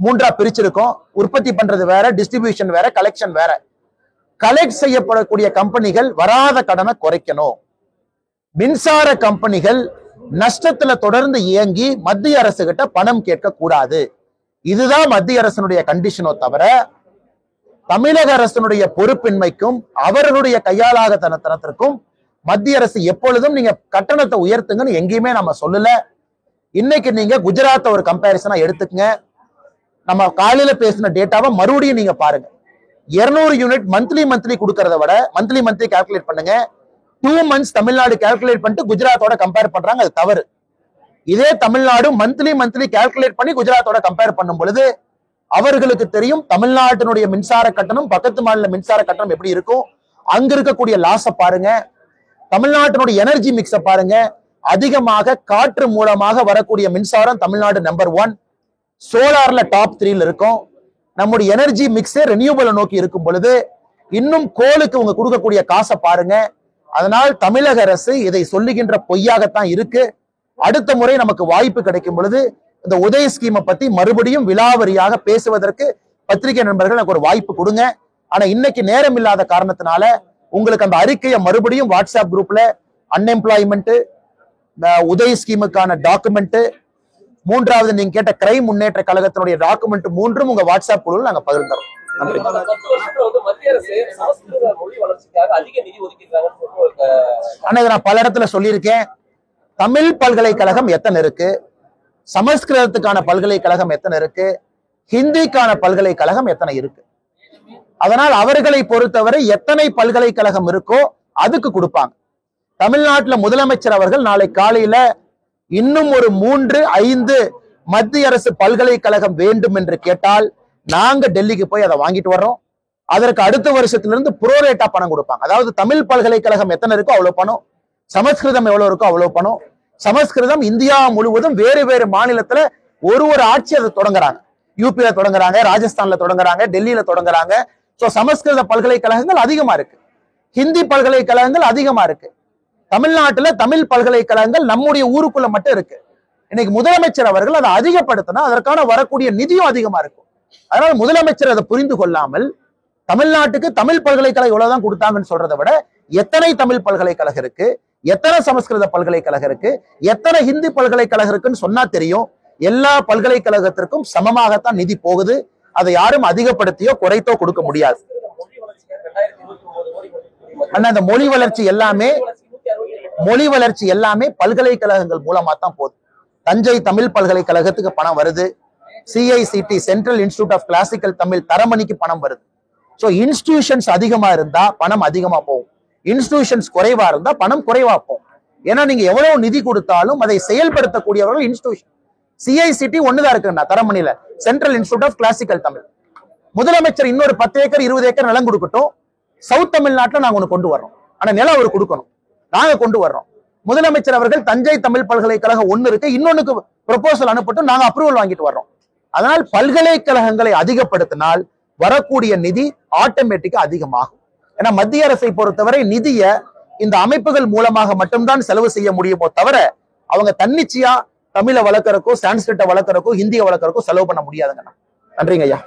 3ஆ பிரிச்சிருக்கோம். உற்பத்தி பண்றது வேற, டிஸ்ட்ரிபியூஷன் வேற, கலெக்ஷன் வேற. கலெக்ட் செய்யப்படக்கூடிய கம்பெனிகள் வராத கடனை குறைக்கணும். மின்சார கம்பெனிகள் நஷ்டத்துல தொடர்ந்து இயங்கி மத்திய அரசு கிட்ட பணம் கேட்க கூடாது. இதுதான் மத்திய அரசனுடைய கண்டிஷனோ தவிர தமிழக அரசனுடைய பொறுப்பின்மைக்கும் அவர்களுடைய கையாளாகத்தனத்திற்கும் மத்திய அரசு எப்பொழுதும் நீங்க கட்டணத்தை உயர்த்துங்கன்னு எங்கேயுமே நம்ம சொல்லல. இன்னைக்கு நீங்க குஜராத் ஒரு கம்பேரிசனா எடுத்துக்கங்க. நம்ம காலையில பேசின டேட்டாவை மறுபடியும் நீங்க பாருங்க. 200 யூனிட் மந்த்லி கொடுக்கறத விட மந்த்லி கால்குலேட் பண்ணுங்க. 2 months தமிழ்நாடு கால்குலேட் பண்ணிட்டு குஜராத்தோட கம்பேர் பண்றாங்க. அது தவறு. இதே தமிழ்நாடு மந்த்லி கால்குலேட் பண்ணி குஜராத்தோட கம்பேர் பண்ணும் பொழுது அவர்களுக்கு தெரியும் தமிழ்நாட்டினுடைய மின்சார கட்டணம் பக்கத்து மாநில மின்சார கட்டணம் எப்படி இருக்கும். அங்க இருக்கக்கூடிய லாஸ பாருங்க, தமிழ்நாட்டினுடைய எனர்ஜி மிக்ஸ பாருங்க. அதிகமாக காற்று மூலமாக வரக்கூடிய மின்சாரம் தமிழ்நாடு நம்பர் 1, சோலார்ல டாப் 3ல இருக்கும். நம்முடைய எனர்ஜி மிக்ஸே ரெனியூவபிளை நோக்கி இருக்கும் பொழுது இன்னும் கோலுக்கு உங்க கொடுக்கக்கூடிய காசை பாருங்க. அதனால் தமிழக அரசு இதை சொல்லுகின்ற பொய்யாகத்தான் இருக்கு. அடுத்த முறை நமக்கு வாய்ப்பு கிடைக்கும் பொழுது இந்த உதய ஸ்கீமை பத்தி மறுபடியும் விலாவரியாக பேசுவதற்கு பத்திரிகை நண்பர்கள் எனக்கு ஒரு வாய்ப்பு கொடுங்க. ஆனா இன்னைக்கு நேரம் இல்லாத காரணத்தினால உங்களுக்கு அந்த அறிக்கையை மறுபடியும் வாட்ஸ்அப் குரூப்ல அன்எம்ப்ளாய்மெண்ட், உதய ஸ்கீமுக்கான டாக்குமெண்ட், மூன்றாவது நீங்க கேட்ட கிரைம் முன்னேற்ற கழகத்தினுடைய டாக்குமெண்ட் 3ம் உங்க வாட்ஸ்அப் குழுவில் நாங்க பகிர்ந்தோம். நன்றி. 10 வருஷத்துல வந்து மத்திய அரசு சமஸ்கிருத மொழி வளர்ச்சிக்காக அதிக நிதி ஒதுக்கியிருக்காங்க. ஆனா இதை நான் பல இடத்துல சொல்லியிருக்கேன். தமிழ் பல்கலைக்கழகம் எத்தனை இருக்கு, சமஸ்கிருதத்துக்கான பல்கலைக்கழகம் எத்தனை இருக்கு, ஹிந்திக்கான பல்கலைக்கழகம் எத்தனை இருக்கு. அதனால் அவர்களை பொறுத்தவரை எத்தனை பல்கலைக்கழகம் இருக்கோ அதுக்கு கொடுப்பாங்க. தமிழ்நாட்டுல முதலமைச்சர் அவர்கள் நாளை காலையில இன்னும் ஒரு 3-5 மத்திய அரசு பல்கலைக்கழகம் வேண்டும் என்று கேட்டால் நாங்க டெல்லிக்கு போய் அதை வாங்கிட்டு வர்றோம். அதற்கு அடுத்த வருஷத்திலிருந்து புரோரேட்டா பணம் கொடுப்பாங்க. அதாவது தமிழ் பல்கலைக்கழகம் எத்தனை இருக்கோ அவ்வளவு பணம், சமஸ்கிருதம் எவ்வளவு இருக்கோ அவ்வளவு பணம். சமஸ்கிருதம் இந்தியா முழுவதும் வேறு மாநிலத்துல ஒரு ஆட்சி அதை தொடங்குறாங்க. யூபியில தொடங்குறாங்க, ராஜஸ்தான்ல தொடங்குறாங்க, டெல்லியில தொடங்குறாங்க. சோ சமஸ்கிருத பல்கலைக்கழகங்கள் அதிகமா இருக்கு, ஹிந்தி பல்கலைக்கழகங்கள் அதிகமா இருக்கு. தமிழ்நாட்டுல தமிழ் பல்கலைக்கழகங்கள் நம்முடைய ஊருக்குள்ள மட்டும் இருக்கு. இன்னைக்கு முதலமைச்சர் அவர்கள் அதை அதிகப்படுத்தினா அதற்கான வரக்கூடிய நிதியும் அதிகமா இருக்கும். அதனால முதலமைச்சர் அதை புரிந்து கொள்ளாமல் தமிழ்நாட்டுக்கு தமிழ் பல்கலைக்கழகம் இவ்வளவுதான் கொடுத்தாங்கன்னு சொல்றதை விட எத்தனை தமிழ் பல்கலைக்கழகம் இருக்கு, எத்தனை சமஸ்கிருத பல்கலைக்கழகம் இருக்கு, எத்தனை ஹிந்தி பல்கலைக்கழகம் இருக்குன்னு சொன்னா தெரியும். எல்லா பல்கலைக்கழகத்திற்கும் சமமாகத்தான் நிதி போகுது. அதை யாரும் அதிகப்படுத்தியோ குறைத்தோ கொடுக்க முடியாது. ஆனா அந்த மொழி வளர்ச்சி எல்லாமே பல்கலைக்கழகங்கள் மூலமா தான் போகுது. தஞ்சை தமிழ் பல்கலைக்கழகத்துக்கு பணம் வருது, CICT central institute of classical Tamil தரமணிக்கு பணம் வருது. சோ இன்ஸ்டிடியூஷன்ஸ் அதிகமா இருந்தா பணம் அதிகமா போகும், இன்ஸ்டிடியூஷன்ஸ் குறைவா இருந்தா பணம் குறைவா போகும். ஏன்னா நீங்க எவ்வளவு நிதி கொடுத்தாலும் அதை செயல்படுத்தக்கூடியவர்கள் இன்ஸ்டிடியூஷன். சிஐசிடி ஒண்ணுதான் இருக்குன்னா தரமணியில central institute of classical Tamil. முதலமைச்சர் இன்னொரு 10 ஏக்கர் 20 ஏக்கர் நிலம் கொடுக்கட்டும், சவுத் தமிழ்நாட்டுல நாங்க ஒண்ணு கொண்டு வர்றோம். ஆனா நிலம் அவர் கொடுக்கணும், நாங்க கொண்டு வர்றோம். முதலமைச்சர் அவர்கள் தஞ்சை தமிழ் பல்கலைக்கழகம் ஒண்ணு இருக்கு, இன்னொன்னுக்கு ப்ரொபோசல் அனுப்பட்டும், நாங்க அப்ரூவல் வாங்கிட்டு வர்றோம். அதனால் பல்கலைக்கழகங்களை அதிகப்படுத்தினால் வரக்கூடிய நிதி ஆட்டோமேட்டிக்கா அதிகமாகும். ஏன்னா மத்திய அரசை பொறுத்தவரை நிதியை இந்த அமைப்புகள் மூலமாக மட்டும்தான் செலவு செய்ய முடியுமோ தவிர அவங்க தன்னிச்சையா தமிழை வளர்க்கறக்கோ, சான்ஸ்கிரிட்டை வளர்க்கறக்கோ, ஹிந்தியை வளர்க்கறக்கோ செலவு பண்ண முடியாதுங்கண்ணா. நன்றிங்க ஐயா.